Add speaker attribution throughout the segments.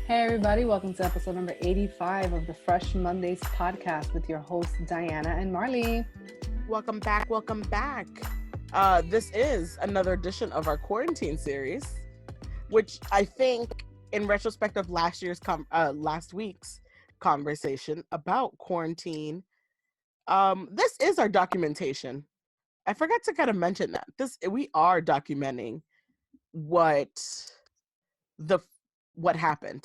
Speaker 1: Hey everybody, welcome to episode number 85 of the Fresh Mondays podcast with your hosts Diana and Marley.
Speaker 2: Welcome back. This is another edition of our quarantine series, which I think, in retrospect of last week's conversation about quarantine, this is our documentation. I forgot to kind of mention that we are documenting what happened.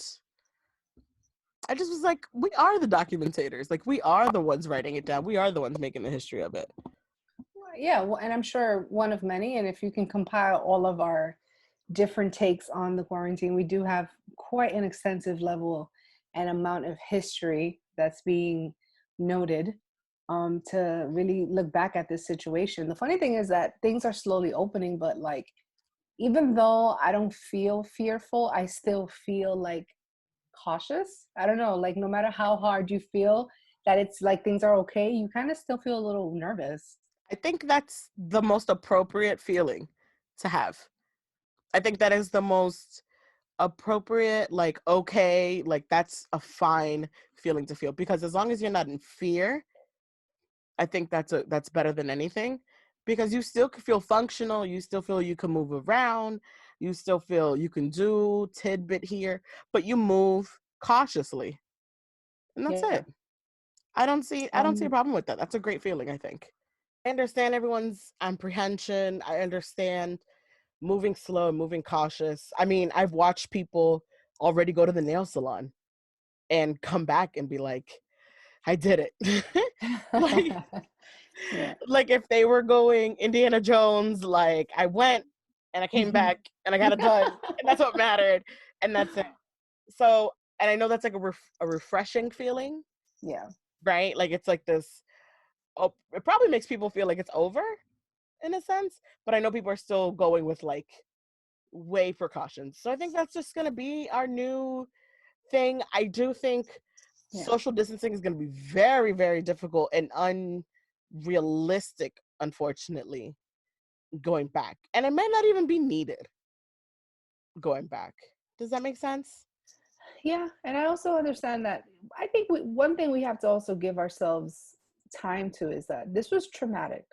Speaker 2: I just was like, we are the documentators. Like, we are the ones writing it down. We are the ones making the history of it.
Speaker 1: Yeah, well, and I'm sure one of many. And if you can compile all of our different takes on the quarantine, we do have quite an extensive level and amount of history that's being noted to really look back at this situation. The funny thing is that things are slowly opening, but like, even though I don't feel fearful, I still feel like cautious. I don't know, like no matter how hard you feel that it's like things are okay, you kind of still feel a little nervous.
Speaker 2: I think that's the most appropriate feeling to have. I think that is the most appropriate, like, okay, like that's a fine feeling to feel, because as long as you're not in fear, I think that's better than anything, because you still can feel functional, you still feel you can move around, you still feel you can do tidbit here, but you move cautiously. And that's
Speaker 1: Yeah.
Speaker 2: it. I don't see a problem with that. That's a great feeling, I think. I understand everyone's apprehension. I understand moving slow, moving cautious. I mean, I've watched people already go to the nail salon and come back and be like, I did it. like,
Speaker 1: Yeah.
Speaker 2: like if they were going Indiana Jones, like I went and I came back and I got it done. And that's what mattered. And that's it. So, and I know that's like a refreshing feeling.
Speaker 1: Yeah.
Speaker 2: Right? Like it's like this, it probably makes people feel like it's over in a sense, but I know people are still going with like way precautions. So I think that's just going to be our new thing. I do think social distancing is going to be very, very difficult and unrealistic, unfortunately, going back. And it might not even be needed going back. Does that make sense?
Speaker 1: Yeah. And I also understand that I think one thing we have to also give ourselves time to is that this was traumatic.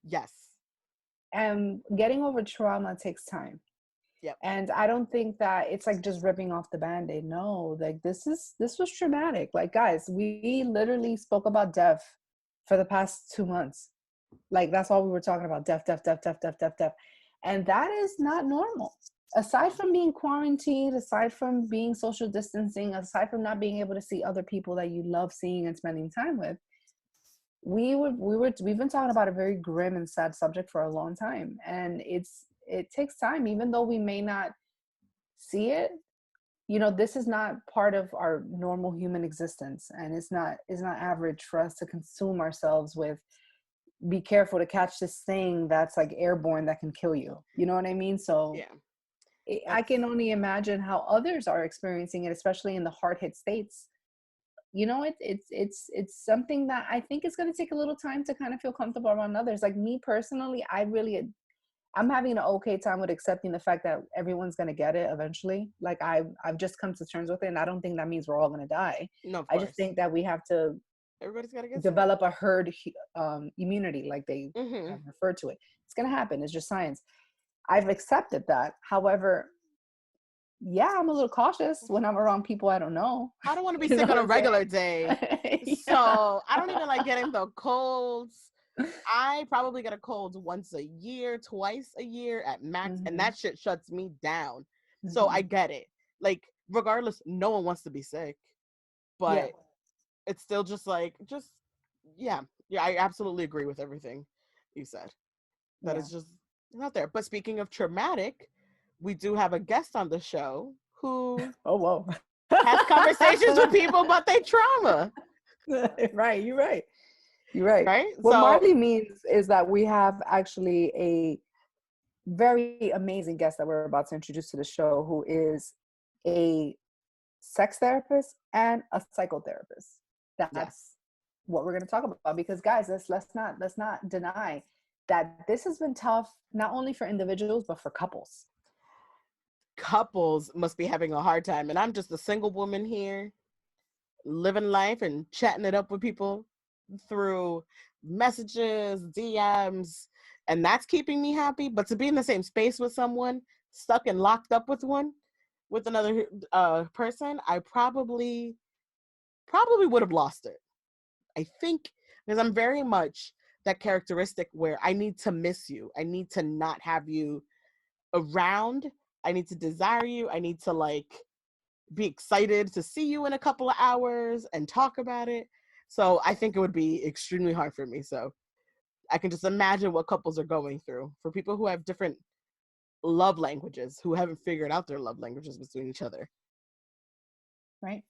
Speaker 2: Yes.
Speaker 1: And getting over trauma takes time.
Speaker 2: Yep.
Speaker 1: And I don't think that it's like just ripping off the Band-Aid. No, like this was traumatic. Like, guys, we literally spoke about death for the past 2 months. Like that's all we were talking about. Death. And that is not normal. Aside from being quarantined, aside from being social distancing, aside from not being able to see other people that you love seeing and spending time with, we've been talking about a very grim and sad subject for a long time. And it takes time, even though we may not see it. This is not part of our normal human existence, and it's not average for us to consume ourselves with, be careful to catch this thing that's like airborne that can kill you. You know what I mean? So
Speaker 2: yeah,
Speaker 1: I can only imagine how others are experiencing it, especially in the hard hit states. It's something that I think is going to take a little time to kind of feel comfortable around others. Like me personally, I'm having an okay time with accepting the fact that everyone's going to get it eventually. Like I've just come to terms with it, and I don't think that means we're all going to die.
Speaker 2: No, of
Speaker 1: I
Speaker 2: course.
Speaker 1: just think that we have to
Speaker 2: Everybody's got to get
Speaker 1: develop a herd immunity, like they have
Speaker 2: Mm-hmm.
Speaker 1: referred to it. It's going to happen. It's just science. I've accepted that. However, yeah, I'm a little cautious when I'm around people I don't know.
Speaker 2: I don't want to be
Speaker 1: You know
Speaker 2: sick on
Speaker 1: what
Speaker 2: a
Speaker 1: I'm saying?
Speaker 2: regular day.
Speaker 1: Yeah.
Speaker 2: So I don't even like getting the colds. I probably get a cold once a year, twice a year at max, and that shit shuts me down. So I get it. Like, regardless, no one wants to be sick, but it's still just like, yeah, I absolutely agree with everything you said. That is just not there. But speaking of traumatic, we do have a guest on the show who
Speaker 1: Oh, whoa.
Speaker 2: has conversations with people about their trauma.
Speaker 1: Right, you're right. You're right.
Speaker 2: Right?
Speaker 1: What
Speaker 2: So,
Speaker 1: Marley means is that we have actually a very amazing guest that we're about to introduce to the show, who is a sex therapist and a psychotherapist. That's what we're going to talk about, because guys, let's not deny that this has been tough, not only for individuals but for couples.
Speaker 2: couples must be having a hard time. And I'm just a single woman here, living life and chatting it up with people through messages, DMs, and that's keeping me happy. But to be in the same space with someone, stuck and locked up with another person, I probably would have lost it. I think because I'm very much that characteristic where I need to miss you. I need to not have you around. I need to desire you. I need to like be excited to see you in a couple of hours and talk about it. So I think it would be extremely hard for me. So I can just imagine what couples are going through for people who have different love languages, who haven't figured out their love languages between each other.
Speaker 1: Right.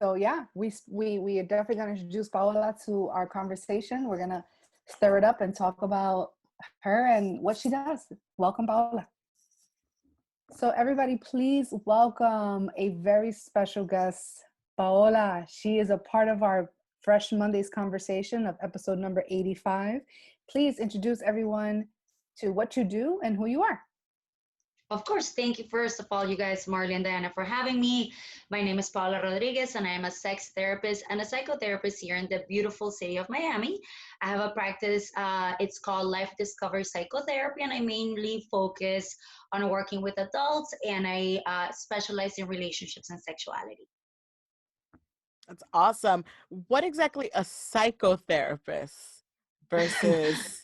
Speaker 1: So yeah, we are definitely going to introduce Paola to our conversation. We're going to stir it up and talk about her and what she does. Welcome, Paola. So everybody, please welcome a very special guest, Paola. She is a part of our Fresh Mondays conversation of episode number 85. Please introduce everyone to what you do and who you are.
Speaker 3: Of course, thank you first of all, you guys, Marley and Diana, for having me. My name is Paula Rodriguez, and I am a sex therapist and a psychotherapist here in the beautiful city of Miami. I have a practice, it's called Life Discovery Psychotherapy, and I mainly focus on working with adults, and I specialize in relationships and sexuality.
Speaker 2: That's awesome. What exactly a psychotherapist versus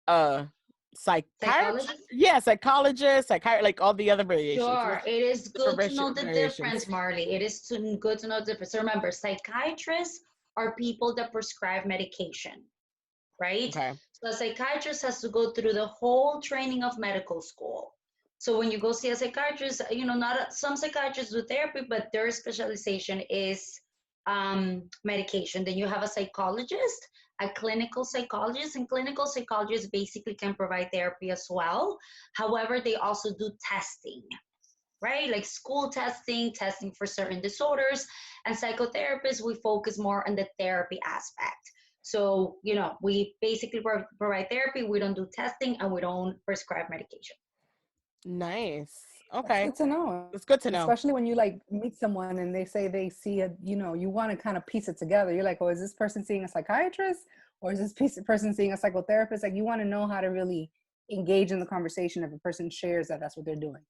Speaker 2: a psychiatrist?
Speaker 3: Psychologist?
Speaker 2: Yeah, psychologist, psychiatrist, like all the other variations.
Speaker 3: Sure,
Speaker 2: What's
Speaker 3: it is
Speaker 2: the
Speaker 3: good to know the
Speaker 2: variations?
Speaker 3: difference, Marley. It is good to know the difference. So remember, psychiatrists are people that prescribe medication, right?
Speaker 2: Okay.
Speaker 3: So a psychiatrist has to go through the whole training of medical school. So when you go see a psychiatrist, not some psychiatrists do therapy, but their specialization is medication. Then you have a psychologist, a clinical psychologist, and clinical psychologists basically can provide therapy as well. However, they also do testing, right? Like school testing, testing for certain disorders. And psychotherapists, we focus more on the therapy aspect. So, we basically provide therapy, we don't do testing, and we don't prescribe medication.
Speaker 2: Nice.
Speaker 1: That's
Speaker 2: Okay.
Speaker 1: good to know.
Speaker 2: It's good to know.
Speaker 1: Especially when you like meet someone and they say they see a, you want to kind of piece it together. You're like, oh, is this person seeing a psychiatrist or is this person seeing a psychotherapist? Like you want to know how to really engage in the conversation if a person shares that that's what they're doing.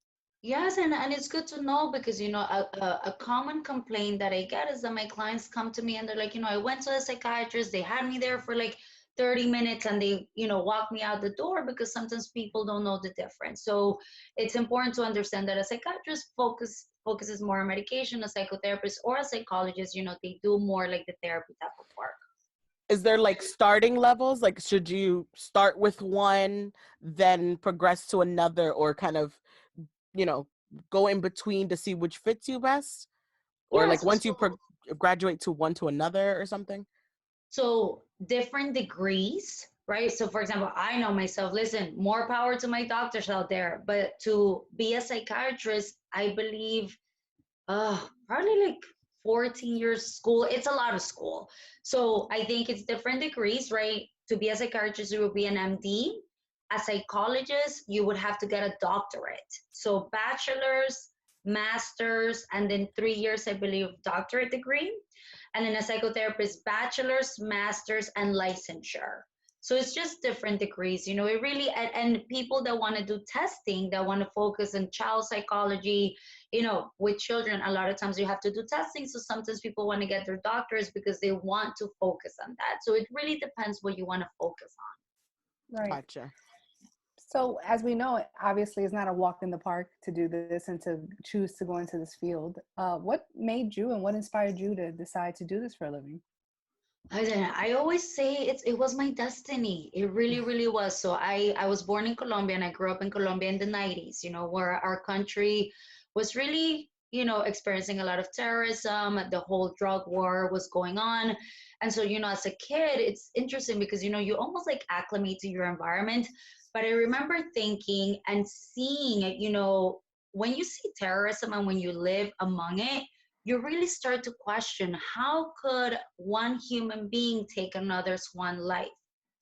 Speaker 3: Yes, and it's good to know because, a common complaint that I get is that my clients come to me and they're like, I went to a psychiatrist, they had me there for like 30 minutes and they, walk me out the door because sometimes people don't know the difference. So it's important to understand that a psychiatrist focuses more on medication, a psychotherapist or a psychologist, they do more like the therapy type of work.
Speaker 2: Is there like starting levels? Like, should you start with one, then progress to another, or kind of, go in between to see which fits you best? Or like
Speaker 3: Yes,
Speaker 2: once you graduate to one to another or something?
Speaker 3: so different degrees, right? So for example, I know myself, listen, more power to my doctors out there, but to be a psychiatrist, I believe probably like 14 years school. It's a lot of school. So I think it's different degrees, right? To be a psychiatrist, you will be an MD. A psychologist, you would have to get a doctorate. So bachelor's, master's, and then 3 years, I believe, doctorate degree. And then a psychotherapist, bachelor's, master's, and licensure. So it's just different degrees, it really, and people that want to do testing, that want to focus on child psychology, with children, a lot of times you have to do testing. So sometimes people want to get their doctors because they want to focus on that. So it really depends what you want to focus on.
Speaker 1: Right.
Speaker 2: Gotcha.
Speaker 1: So as we know, obviously it's not a walk in the park to do this and to choose to go into this field. What made you and what inspired you to decide to do this for a living?
Speaker 3: I always say it was my destiny. It really, really was. So I was born in Colombia and I grew up in Colombia in the 90s, where our country was really, experiencing a lot of terrorism. The whole drug war was going on. And so, as a kid, it's interesting because, you almost like acclimate to your environment. But I remember thinking and seeing, when you see terrorism and when you live among it, you really start to question how could one human being take another's one life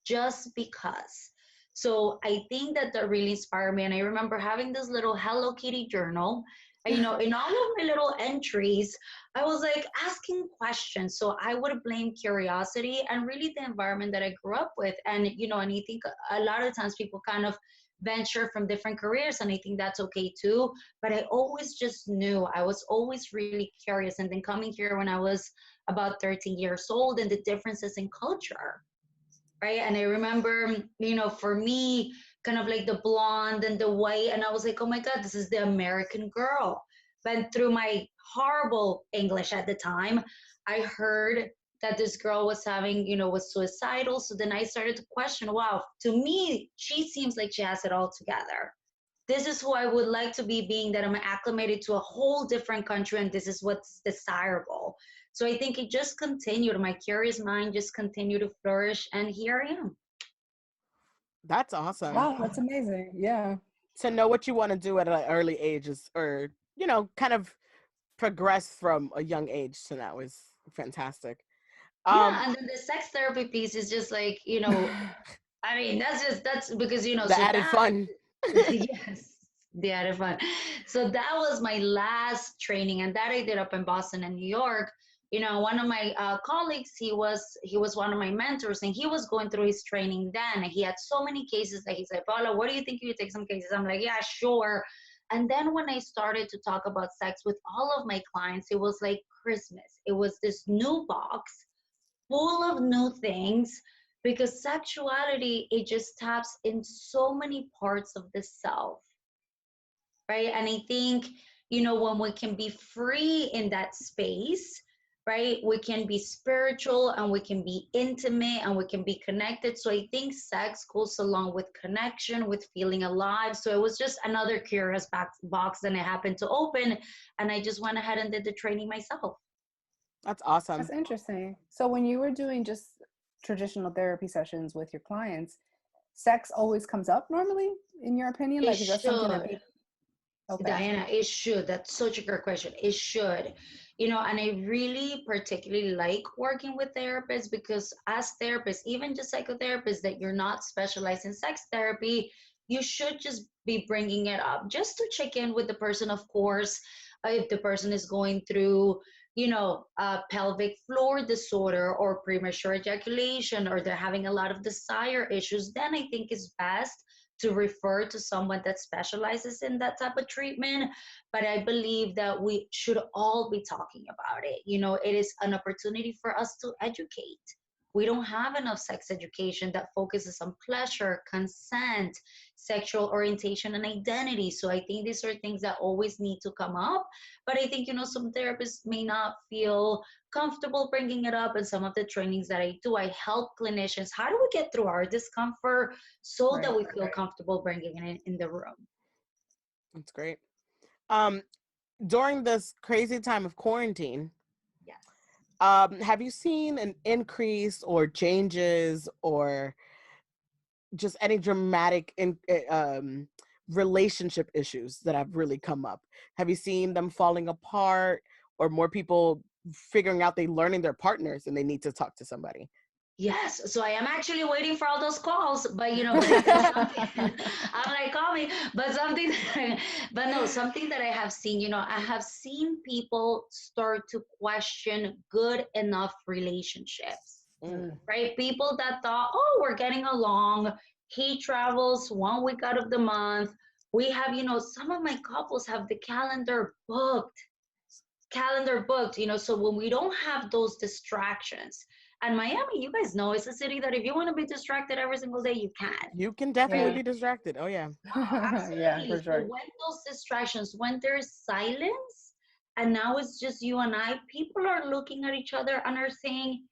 Speaker 3: just because. So I think that that really inspired me. And I remember having this little Hello Kitty journal. And, in all of my little entries, I was like asking questions. So I would blame curiosity and really the environment that I grew up with. And, and I think a lot of times people kind of venture from different careers, and I think that's okay too. But I always just knew, I was always really curious. And then coming here when I was about 13 years old, and the differences in culture, right? And I remember, for me, kind of like the blonde and the white, and I was like, oh my God, this is the American girl. But through my horrible English at the time, I heard that this girl was having, was suicidal. So then I started to question, wow, to me, she seems like she has it all together. This is who I would like to be, being that I'm acclimated to a whole different country, and this is what's desirable. So I think it just continued. My curious mind just continued to flourish, and here I am.
Speaker 2: That's awesome.
Speaker 1: Wow, that's amazing. Yeah.
Speaker 2: To know what you want to do at an early age is, or, kind of progress from a young age to now is fantastic.
Speaker 3: Yeah, and then the sex therapy piece is just like, I mean, that's because,
Speaker 2: the
Speaker 3: so
Speaker 2: added
Speaker 3: that,
Speaker 2: fun.
Speaker 3: yes, the added fun. So that was my last training, and that I did up in Boston and New York. One of my colleagues, he was one of my mentors, and he was going through his training then. And he had so many cases that he said, Paula, what do you think, you take some cases? I'm like, yeah, sure. And then when I started to talk about sex with all of my clients, it was like Christmas. It was this new box full of new things, because sexuality, it just taps in so many parts of the self, right? And I think, when we can be free in that space, right, we can be spiritual, and we can be intimate, and we can be connected. So I think sex goes along with connection, with feeling alive. So it was just another curious box that I happened to open, and I just went ahead and did the training myself.
Speaker 2: That's awesome.
Speaker 1: That's interesting. So when you were doing just traditional therapy sessions with your clients, sex always comes up normally, in your opinion?
Speaker 3: It
Speaker 1: Like, is that something that
Speaker 3: should.
Speaker 1: people, okay.
Speaker 3: Diana, it should. That's such a great question. It should. And I really particularly like working with therapists, because as therapists, even just psychotherapists, that you're not specialized in sex therapy, you should just be bringing it up just to check in with the person, of course. If the person is going through, a pelvic floor disorder or premature ejaculation, or they're having a lot of desire issues, then I think it's best to refer to someone that specializes in that type of treatment. But I believe that we should all be talking about it. It is an opportunity for us to educate. We don't have enough sex education that focuses on pleasure, consent, sexual orientation, and identity. So I think these are things that always need to come up. But I think, some therapists may not feel comfortable bringing it up. And some of the trainings that I do, I help clinicians. How do we get through our discomfort so that
Speaker 1: Right.
Speaker 3: we feel comfortable bringing it in the room?
Speaker 2: That's great. During this crazy time of quarantine,
Speaker 3: Yes.
Speaker 2: have you seen an increase or changes, or just any dramatic relationship issues that have really come up? Have you seen them falling apart, or more people figuring out they learning their partners and they need to talk to somebody?
Speaker 3: Yes, so I am actually waiting for all those calls, but but I think something, I'm like, call me, but something, but no, something that I have seen, I have seen people start to question good enough relationships,
Speaker 2: Mm.
Speaker 3: right? People that thought, oh, we're getting along. He travels 1 week out of the month. We have, some of my couples have the calendar booked, so when we don't have those distractions. And Miami, you guys know, it's a city that if you want to be distracted every single day, you can.
Speaker 2: You can definitely
Speaker 1: Yeah.
Speaker 2: be distracted. Oh yeah.
Speaker 1: Yeah,
Speaker 3: Absolutely.
Speaker 1: for
Speaker 3: So
Speaker 1: sure.
Speaker 3: when those distractions, when there's silence, and now it's just you and I, people are looking at each other and are saying,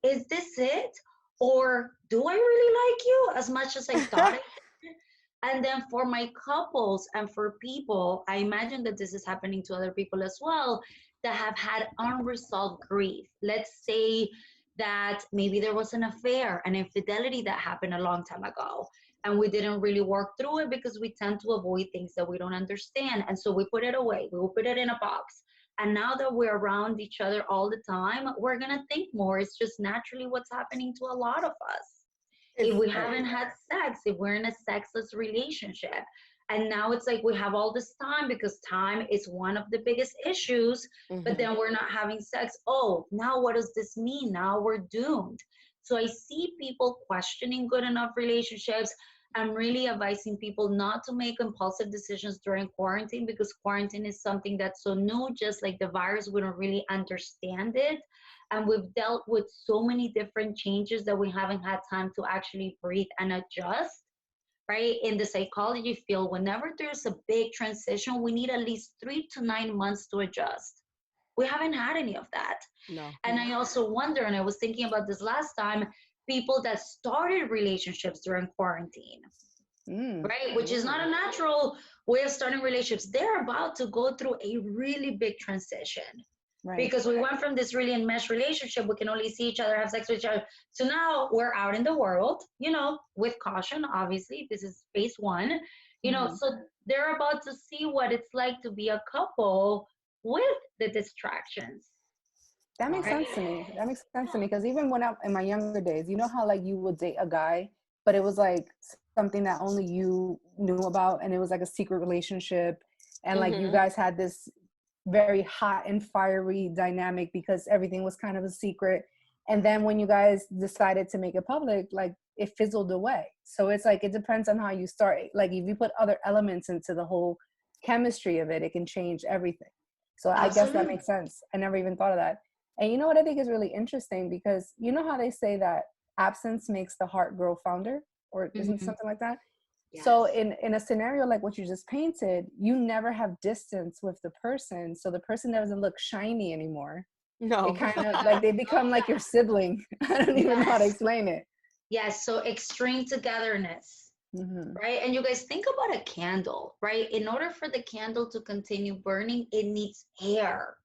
Speaker 3: is this it? Or do I really like you as much as I thought I did? And then for my couples and for people, I imagine that this is happening to other people as well, that have had unresolved grief. Let's say that maybe there was an affair, an infidelity that happened a long time ago, and we didn't really work through it because we tend to avoid things that we don't understand. And so we put it away, we will put it in a box. And now that we're around each other all the time, we're going to think more. It's just naturally what's happening to a lot of us. if we
Speaker 2: Right.
Speaker 3: haven't had sex, if we're in a sexless relationship. And now it's like we have all this time because time is one of the biggest issues, but
Speaker 2: Hmm.
Speaker 3: then we're not having sex. Oh, now what does this mean? Now we're doomed. So I see people questioning good enough relationships. I'm really advising people not to make impulsive decisions during quarantine because quarantine is something that's so new, just like the virus, we don't really understand it. And we've dealt with so many different changes that we haven't had time to actually breathe and adjust, right? In the psychology field, whenever there's a big transition, we need at least 3 to 9 months to adjust. We haven't had any of that.
Speaker 2: No.
Speaker 3: And I also wonder, and I was thinking about this last time, people that started relationships during quarantine,
Speaker 1: Mm,
Speaker 3: right? Which is not a natural way of starting relationships. They're about to go through a really big transition
Speaker 1: right.
Speaker 3: because we went from this really enmeshed relationship, we can only see each other, have sex with each other. So now we're out in the world, with caution, obviously. This is phase one,
Speaker 1: Mhm.
Speaker 3: so they're about to see what it's like to be a couple with the distractions,
Speaker 1: That makes
Speaker 2: Wow.
Speaker 3: right?
Speaker 1: sense to me. That makes sense to me because even when I in my younger days, you know how like you would date a guy, but it was like something that only you knew about, and it was like a secret relationship, and like you
Speaker 2: Hmm.
Speaker 1: guys had this very hot and fiery dynamic because everything was kind of a secret. And then when you guys decided to make it public, like it fizzled away. So it's like it depends on how you start. Like if you put other elements into the whole chemistry of it, it can change everything. So I guess that
Speaker 3: Absolutely.
Speaker 1: makes sense. I never even thought of that. And you know what I think is really interesting, because you know how they say that absence makes the heart grow fonder, or isn't
Speaker 3: Hmm.
Speaker 1: something like that? So
Speaker 3: Yes.
Speaker 1: in a scenario like what you just painted, you never have distance with the person, so the person doesn't look shiny anymore. It
Speaker 2: No.
Speaker 1: kind of like they become like your sibling. I don't even know how to
Speaker 3: Yes.
Speaker 1: explain it.
Speaker 3: Yes. So extreme togetherness.
Speaker 1: Hmm.
Speaker 3: Right? And you guys think about a candle, right? In order for the candle to continue burning, it needs air.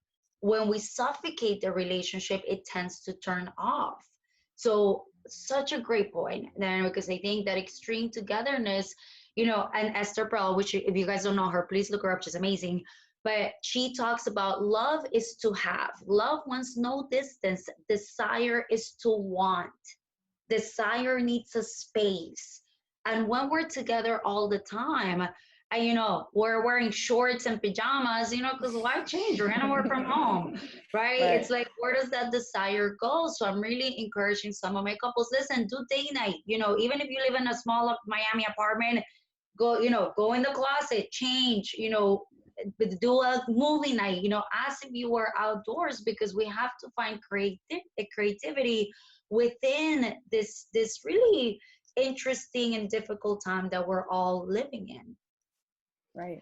Speaker 3: When we suffocate the relationship, it tends to turn off. So, such a great point, then, because I think that extreme togetherness, and Esther Perel, which if you guys don't know her, please look her up. She's amazing. But she talks about love is to have. Love wants no distance. Desire is to want. Desire needs a space. And when we're together all the time, and we're wearing shorts and pajamas, because why change? We're gonna work from home, right?
Speaker 1: Right.
Speaker 3: It's like, where does that desire go? So I'm really encouraging some of my couples, listen, do date night. Even if you live in a small Miami apartment, go in the closet, change, do a movie night, as if you were outdoors, because we have to find creativity within this really interesting and difficult time that we're all living in.
Speaker 1: Right.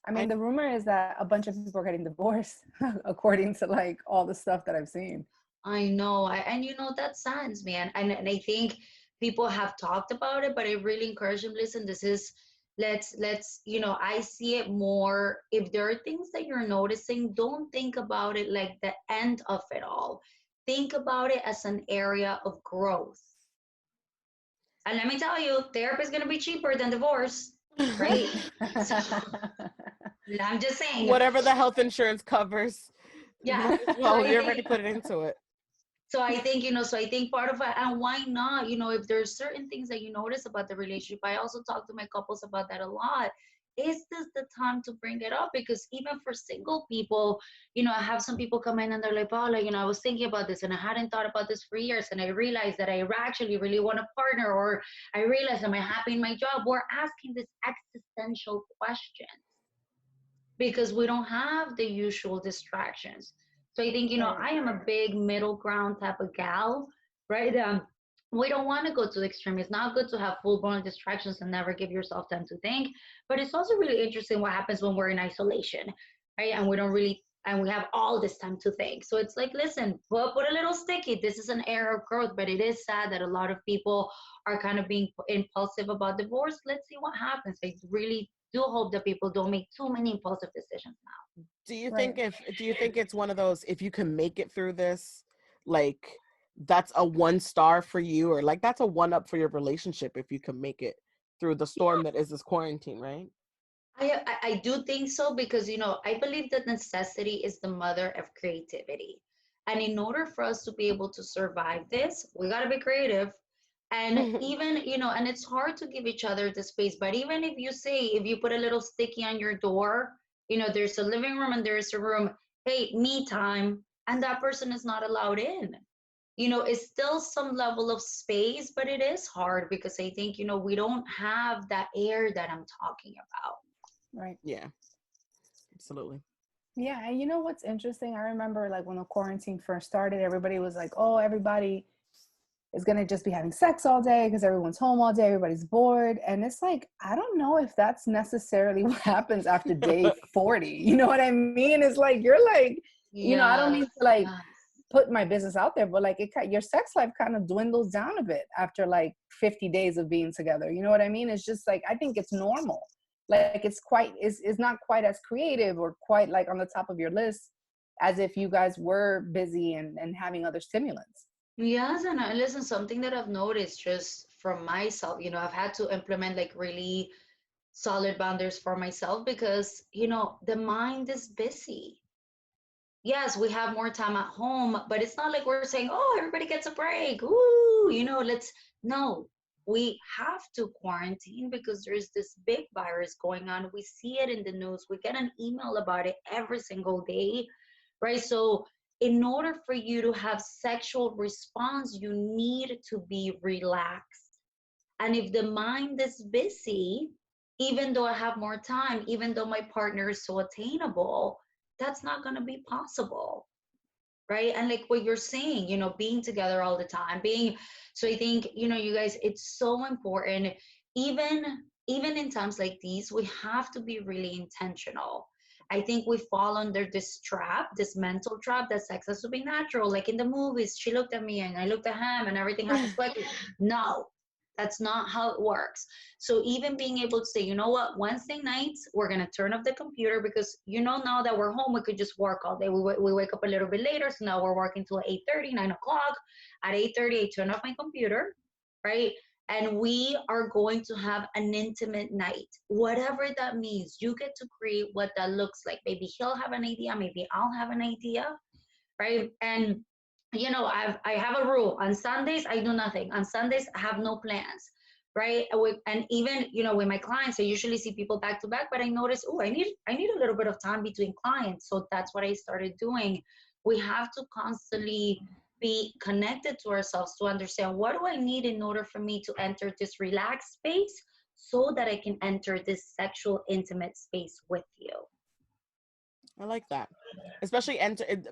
Speaker 1: I mean,
Speaker 2: I
Speaker 1: the rumor is that a bunch of people are getting divorced, according to like all the stuff that I've seen.
Speaker 3: I know, and that sounds, man, and I think people have talked about it, but I really encourage them. Listen, this is let's I see it more. If there are things that you're noticing, don't think about it like the end of it all. Think about it as an area of growth. And let me tell you, therapy is going to be cheaper than divorce, right? So I'm just saying,
Speaker 2: whatever the health insurance covers,
Speaker 3: yeah.
Speaker 2: might as
Speaker 3: So
Speaker 2: well.
Speaker 3: I
Speaker 2: You already
Speaker 3: think
Speaker 2: put it into it.
Speaker 3: So I think, part of it, and why not, if there's certain things that you notice about the relationship, I also talk to my couples about that a lot. Is this the time to bring it up? Because even for single people, I have some people come in and they're like, Paula, I was thinking about this and I hadn't thought about this for years. And I realized that I actually really want a partner, or I realized, am I happy in my job? We're asking this existential question because we don't have the usual distractions. So I think,
Speaker 1: Right.
Speaker 3: I am a big middle ground type of gal, right? We don't want to go to the extreme. It's not good to have full blown distractions and never give yourself time to think. But it's also really interesting what happens when we're in isolation, right? And we don't really, and we have all this time to think. So it's like, listen, put a little sticky. This is an era of growth, but it is sad that a lot of people are kind of being impulsive about divorce. Let's see what happens. I really do hope that people don't make too many impulsive decisions now.
Speaker 1: Right.
Speaker 2: Do you think it's one of those, if you can make it through this, like that's a 1 star for you, or like that's a 1 up for your relationship if you can make it through the storm that is this quarantine, right?
Speaker 3: I do think so because, I believe that necessity is the mother of creativity. And in order for us to be able to survive this, we got to be creative. And even, and it's hard to give each other the space, but even if you say, if you put a little sticky on your door, there's a living room and there's a room, hey, me time, and that person is not allowed in. It's still some level of space, but it is hard because I think, we don't have that air that I'm talking about.
Speaker 1: Right.
Speaker 2: Yeah, absolutely.
Speaker 1: Yeah, and you know what's interesting? I remember like when the quarantine first started, everybody was like, "Oh, everybody is gonna just be having sex all day because everyone's home all day, everybody's bored." And it's like, I don't know if that's necessarily what happens after day 40. You know what I mean? It's like you're like, I don't
Speaker 3: Yes,
Speaker 1: mean to like
Speaker 3: yes.
Speaker 1: put my business out there, but like your sex life kind of dwindles down a bit after like 50 days of being together. You know what I mean? It's just like I think it's normal. Like it's not quite as creative or quite like on the top of your list as if you guys were busy and having other stimulants.
Speaker 3: Yes, and listen, something that I've noticed just from myself, I've had to implement like really solid boundaries for myself because, the mind is busy. Yes, we have more time at home, but it's not like we're saying, oh, everybody gets a break. Ooh, no, we have to quarantine because there's this big virus going on. We see it in the news. We get an email about it every single day, right? So, in order for you to have sexual response, you need to be relaxed. And if the mind is busy, even though I have more time, even though my partner is so attainable, that's not going to be possible. Right. And like what you're saying, being together all the time, so I think, you guys, it's so important. Even, even in times like these, we have to be really intentional. I think we fall under this trap, this mental trap that sex has to be natural. Like in the movies, she looked at me and I looked at him and everything happens quickly. No, that's not how it works. So even being able to say, you know what, Wednesday nights, we're going to turn off the computer because, now that we're home, we could just work all day. We wake up a little bit later. So now we're working till 8:30, 9 o'clock. At 8:30, I turn off my computer, right? And we are going to have an intimate night. Whatever that means, you get to create what that looks like. Maybe he'll have an idea. Maybe I'll have an idea, right? And I have a rule. On Sundays, I do nothing. On Sundays, I have no plans, right? And even with my clients, I usually see people back to back, but I notice, oh, I need a little bit of time between clients, so that's what I started doing. We have to constantly be connected to ourselves to understand what do I need in order for me to enter this relaxed space so that I can enter this sexual intimate space with you.
Speaker 2: I like that. Especially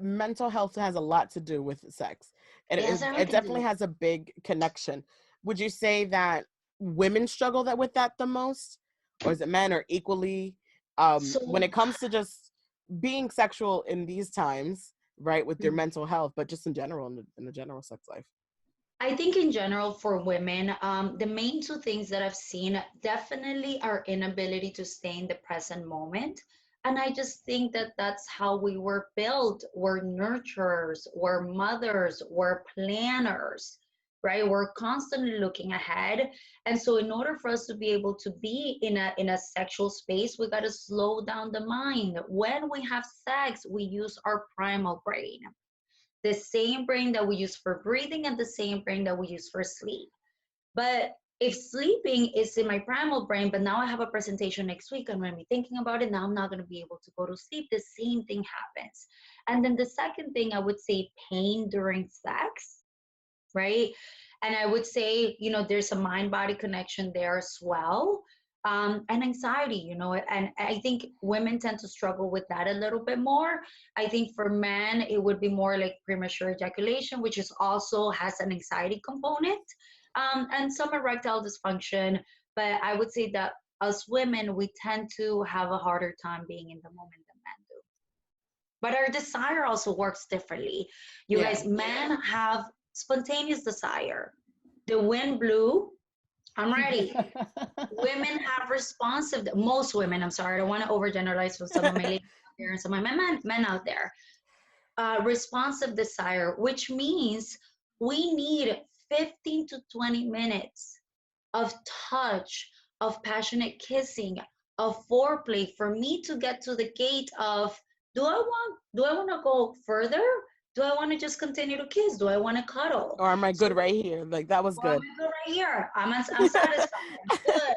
Speaker 2: mental health has a lot to do with sex. And
Speaker 3: Yes,
Speaker 2: it
Speaker 3: everything
Speaker 2: definitely
Speaker 3: does.
Speaker 2: has a big connection. Would you say that women struggle with that the most? Or is it men or equally? When
Speaker 3: So
Speaker 2: it comes to just being sexual in these times, right, with your mental health, but just in general, in the general sex life.
Speaker 3: I think in general for women, the main two things that I've seen definitely our inability to stay in the present moment. And I just think that that's how we were built. We're nurturers, we're mothers, we're planners, right? We're constantly looking ahead. And so in order for us to be able to be in a sexual space, we got to slow down the mind. When we have sex, we use our primal brain, the same brain that we use for breathing and the same brain that we use for sleep. But if sleeping is in my primal brain, but now I have a presentation next week, I'm going to be thinking about it. Now I'm not going to be able to go to sleep. The same thing happens. And then the second thing, I would say pain during sex, right? And I would say, there's a mind body connection there as well. And anxiety, and I think women tend to struggle with that a little bit more. I think for men, it would be more like premature ejaculation, which is also has an anxiety component, and some erectile dysfunction. But I would say that us women, we tend to have a harder time being in the moment than men do. But our desire also works differently. You
Speaker 2: Yeah.
Speaker 3: guys, men have spontaneous desire. The wind blew, I'm ready. Women have responsive, most women, I'm sorry, I don't want to overgeneralize for some of my ladies out there and some of my men out there. Responsive desire, which means we need 15 to 20 minutes of touch, of passionate kissing, of foreplay for me to get to the gate of do I want to go further? Do I want to just continue to kiss? Do I want to cuddle?
Speaker 2: Or am I
Speaker 3: So,
Speaker 2: good right here? Like that was
Speaker 3: well, I'm
Speaker 2: good.
Speaker 3: good right here. I'm satisfied. I'm good.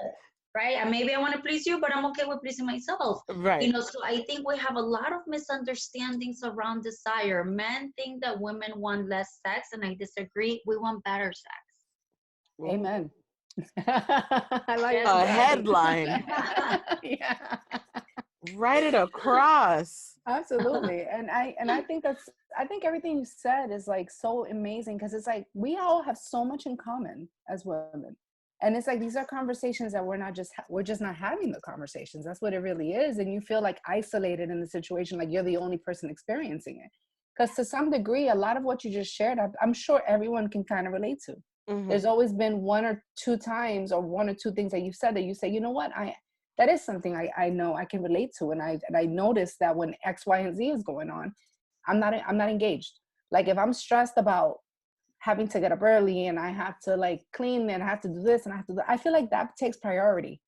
Speaker 3: Right? And maybe I want to please you, but I'm okay with pleasing myself.
Speaker 2: Right.
Speaker 3: So I think we have a lot of misunderstandings around desire. Men think that women want less sex, and I disagree. We want better sex.
Speaker 1: Amen. I like
Speaker 3: Yes,
Speaker 2: A
Speaker 1: that.
Speaker 2: headline.
Speaker 1: Yeah.
Speaker 2: Write it across.
Speaker 1: Absolutely. And I think I think everything you said is like so amazing, because it's like we all have so much in common as women. And it's like these are conversations that we're just not having the conversations. That's what it really is. And you feel like isolated in the situation, like you're the only person experiencing it. Because to some degree, a lot of what you just shared, I'm sure everyone can kind of relate to. There's always been one or two times or one or two things that you said that you say, you know what, that is something I know I can relate to. And I notice that when X, Y, and Z is going on, I'm not engaged. Like if I'm stressed about having to get up early and I have to like clean and I have to do this and I have to do, I feel like that takes priority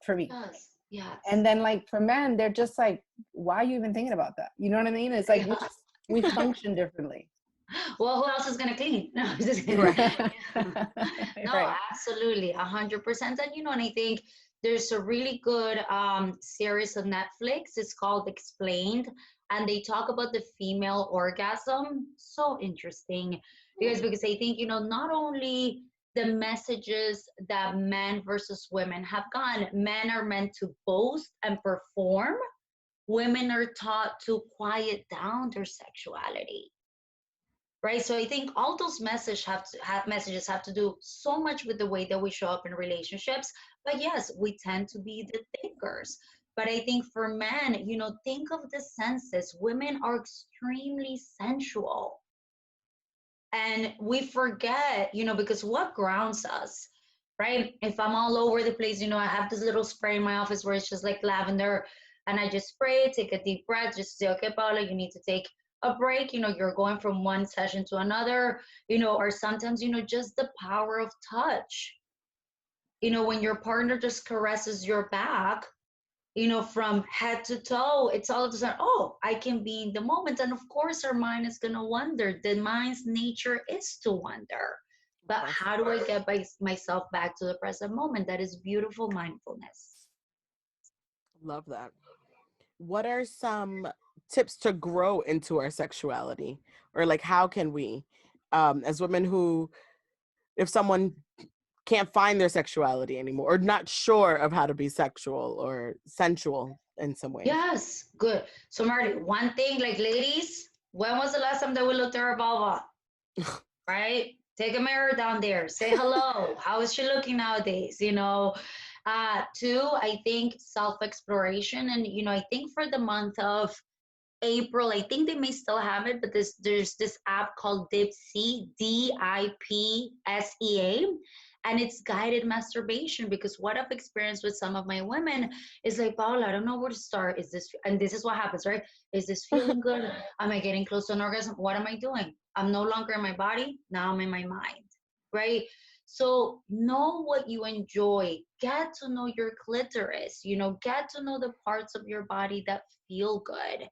Speaker 1: for me.
Speaker 3: yes, yes.
Speaker 1: And then like for men, they're just like, why are you even thinking about that? You know what I mean? It's like we function differently.
Speaker 3: Well, who else is gonna clean? No, I'm just kidding.
Speaker 1: Right.
Speaker 3: No,
Speaker 1: Right.
Speaker 3: absolutely, 100%. And I think there's a really good series on Netflix. It's called Explained, and they talk about the female orgasm. So interesting, because I think not only the messages that men versus women have gone, men are meant to boast and perform. Women are taught to quiet down their sexuality, right? So I think all those messages have to do so much with the way that we show up in relationships. But yes, we tend to be the thinkers. But I think for men, think of the senses. Women are extremely sensual, and we forget, because what grounds us, right? If I'm all over the place, I have this little spray in my office where it's just like lavender, and I just spray it, take a deep breath, just say, okay, Paula, you need to take a break. You're going from one session to another, or sometimes, just the power of touch. When your partner just caresses your back, from head to toe, it's all of a sudden, oh, I can be in the moment. And of course, our mind is going to wonder. The mind's nature is to wonder. But how do I get myself back to the present moment? That is beautiful mindfulness.
Speaker 2: Love that. What are some tips to grow into our sexuality? Or like, how can we, as women who, if someone can't find their sexuality anymore or not sure of how to be sexual or sensual in some way?
Speaker 3: Yes, good. So Marty, one thing, like ladies, when was the last time that we looked at our vulva? Right? Take a mirror down there. Say hello. How is she looking nowadays? Two, I think self-exploration. And I think for the month of April, I think they may still have it, but there's this app called Dipsea, Dipsea, and it's guided masturbation. Because what I've experienced with some of my women is like, Paula, I don't know where to start. And this is what happens, right? Is this feeling good? Am I getting close to an orgasm? What am I doing? I'm no longer in my body. Now I'm in my mind, right? So know what you enjoy. Get to know your clitoris, get to know the parts of your body that feel good,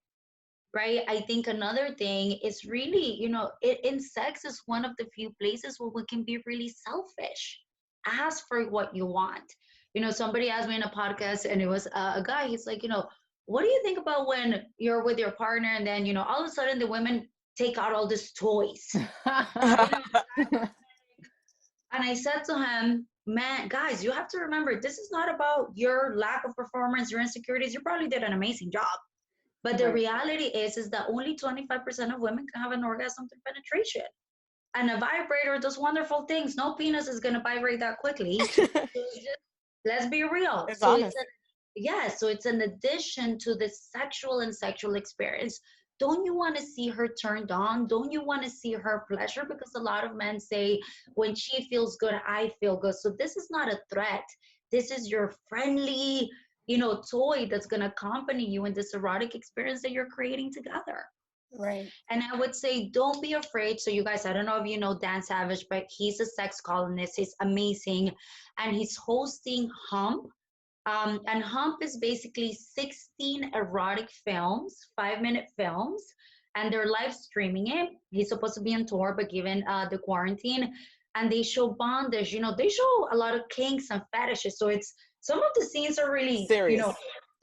Speaker 3: right? I think another thing is really, in sex is one of the few places where we can be really selfish. Ask for what you want. Somebody asked me in a podcast, and it was a guy. He's like, what do you think about when you're with your partner and then, all of a sudden the women take out all these toys? And I said to him, man, guys, you have to remember, this is not about your lack of performance, your insecurities. You probably did an amazing job. But the reality is that only 25% of women can have an orgasm through penetration. And a vibrator does wonderful things. No penis is going to vibrate that quickly. So let's be real.
Speaker 2: It's
Speaker 3: so
Speaker 2: honest.
Speaker 3: so it's an addition to the sexual and sexual experience. Don't you want to see her turned on? Don't you want to see her pleasure? Because a lot of men say, when she feels good, I feel good. So this is not a threat. This is your friendly, toy that's going to accompany you in this erotic experience that you're creating together.
Speaker 1: Right.
Speaker 3: And I would say, don't be afraid. So you guys, I don't know if you know Dan Savage, but he's a sex columnist. He's amazing. And he's hosting Hump. And Hump is basically 16 erotic films, 5-minute films and they're live streaming it. He's supposed to be on tour, but given the quarantine, and they show bondage. You know, they show a lot of kinks and fetishes. So it's some of the scenes are really, you know,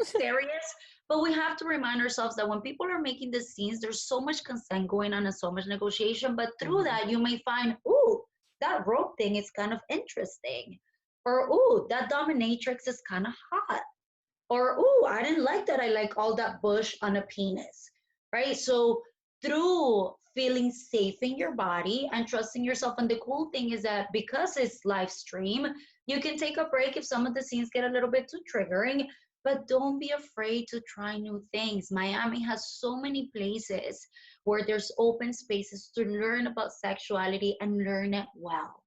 Speaker 2: Serious.
Speaker 3: serious. But we have to remind ourselves that when people are making the scenes, there's so much consent going on and so much negotiation. But through that, you may find, ooh, that rope thing is kind of interesting. Or, ooh, that dominatrix is kind of hot. Or, ooh, I didn't like that. I like all that bush on a penis, right? So through feeling safe in your body and trusting yourself. And the cool thing is that because it's live stream, you can take a break if some of the scenes get a little bit too triggering, but don't be afraid to try new things. Miami has so many places where there's open spaces to learn about sexuality and learn it well.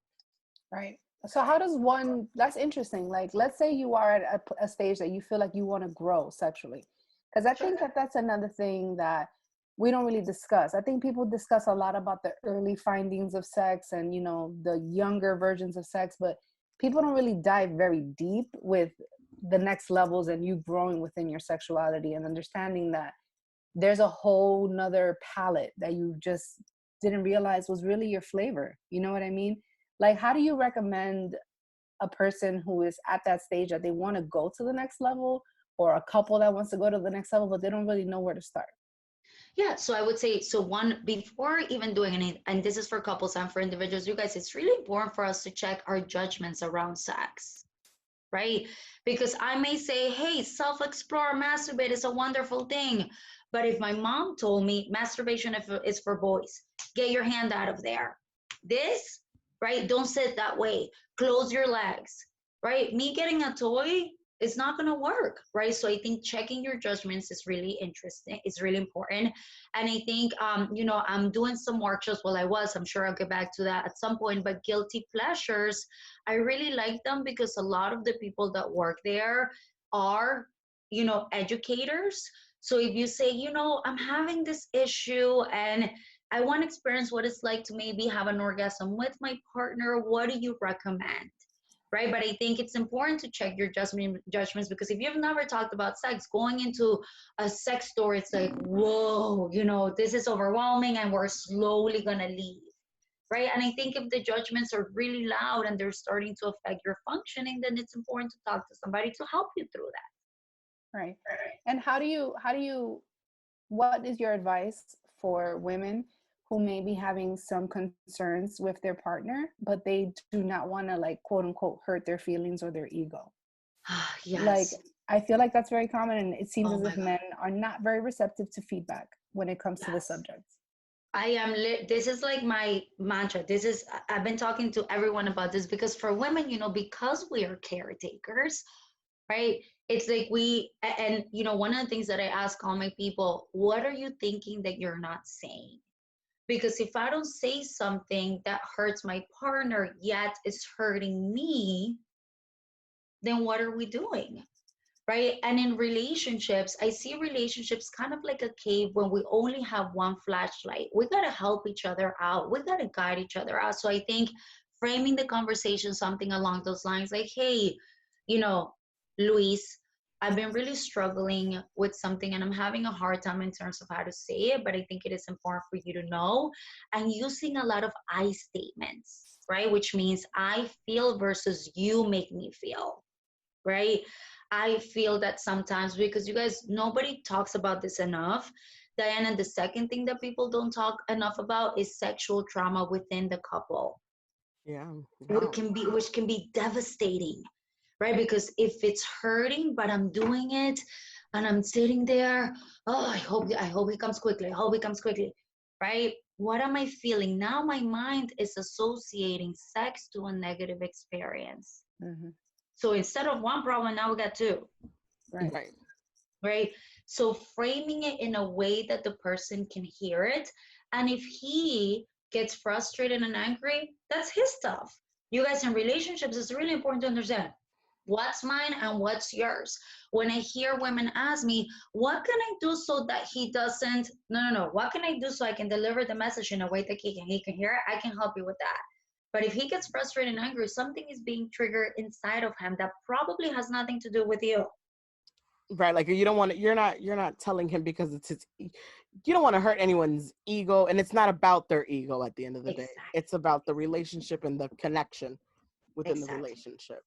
Speaker 1: Right. So how does one, that's interesting. Like, let's say you are at a stage that you feel like you want to grow sexually. Because I think that that's another thing that we don't really discuss. I think people discuss a lot about the early findings of sex and, you know, the younger versions of sex, but people don't really dive very deep with the next levels and you growing within your sexuality and understanding that there's a whole nother palette that you just didn't realize was really your flavor. You know what I mean? Like, how do you recommend a person who is at that stage that they want to go to the next level, or a couple that wants to go to the next level, but they don't really know where to start?
Speaker 3: Yeah, so I would say, so one, before even doing any, and this is for couples and for individuals, you guys, it's really important for us to check our judgments around sex, right? Because I may say, hey, self explore, masturbate is a wonderful thing. But if my mom told me masturbation is for boys, get your hand out of there. This, right? Don't sit that way. Close your legs, right? Me getting a toy is not going to work, right? So I think checking your judgments is really interesting. It's really important. And I think, you know, I'm doing some workshops. Well, I'm sure I'll get back to that at some point, but guilty pleasures, I really like them because a lot of the people that work there are, you know, educators. So if you say, you know, I'm having this issue and I want to experience what it's like to maybe have an orgasm with my partner, what do you recommend? Right? But I think it's important to check your judgments, because if you've never talked about sex, going into a sex store, it's like, whoa, you know, this is overwhelming and we're slowly going to leave. Right? And I think if the judgments are really loud and they're starting to affect your functioning, then it's important to talk to somebody to help you through that.
Speaker 1: Right. And what is your advice for women who may be having some concerns with their partner, but they do not want to, like, quote unquote, hurt their feelings or their ego?
Speaker 3: Yes.
Speaker 1: Like, I feel like that's very common, and it seems
Speaker 3: Oh
Speaker 1: as
Speaker 3: my
Speaker 1: if
Speaker 3: God.
Speaker 1: men are not very receptive to feedback when it comes to the
Speaker 3: Yes.
Speaker 1: subject.
Speaker 3: I am this is like my mantra. I've been talking to everyone about this, because for women, you know, because we are caretakers, right? It's like and you know, one of the things that I ask all my people, what are you thinking that you're not saying? Because if I don't say something that hurts my partner yet is hurting me, then what are we doing? Right? And in relationships, I see relationships kind of like a cave when we only have one flashlight. We got to help each other out. We got to guide each other out. So I think framing the conversation something along those lines, like, hey, you know, Luis, I've been really struggling with something and I'm having a hard time in terms of how to say it, but I think it is important for you to know. And using a lot of I statements, right? Which means I feel versus you make me feel, right? I feel that sometimes, because you guys, nobody talks about this enough, Diana, the second thing that people don't talk enough about is sexual trauma within the couple.
Speaker 2: Yeah.
Speaker 3: Which can be devastating, right? Because if it's hurting, but I'm doing it and I'm sitting there, oh, I hope he comes quickly. I hope he comes quickly, right? What am I feeling? Now my mind is associating sex to a negative experience.
Speaker 1: Mm-hmm.
Speaker 3: So instead of one problem, now we got two.
Speaker 1: Right.
Speaker 3: Right. So framing it in a way that the person can hear it. And if he gets frustrated and angry, that's his stuff. You guys, in relationships, it's really important to understand what's mine and what's yours. When I hear women ask me, what can I do so that he doesn't, no. What can I do so I can deliver the message in a way that he can hear it? I can help you with that. But if he gets frustrated and angry, something is being triggered inside of him that probably has nothing to do with you.
Speaker 2: Right, like you don't want to, you're not telling him because it's his you don't want to hurt anyone's ego, and it's not about their ego at the end of the day.
Speaker 3: Exactly.
Speaker 2: It's about the relationship and the connection within the
Speaker 3: Exactly.
Speaker 2: relationship.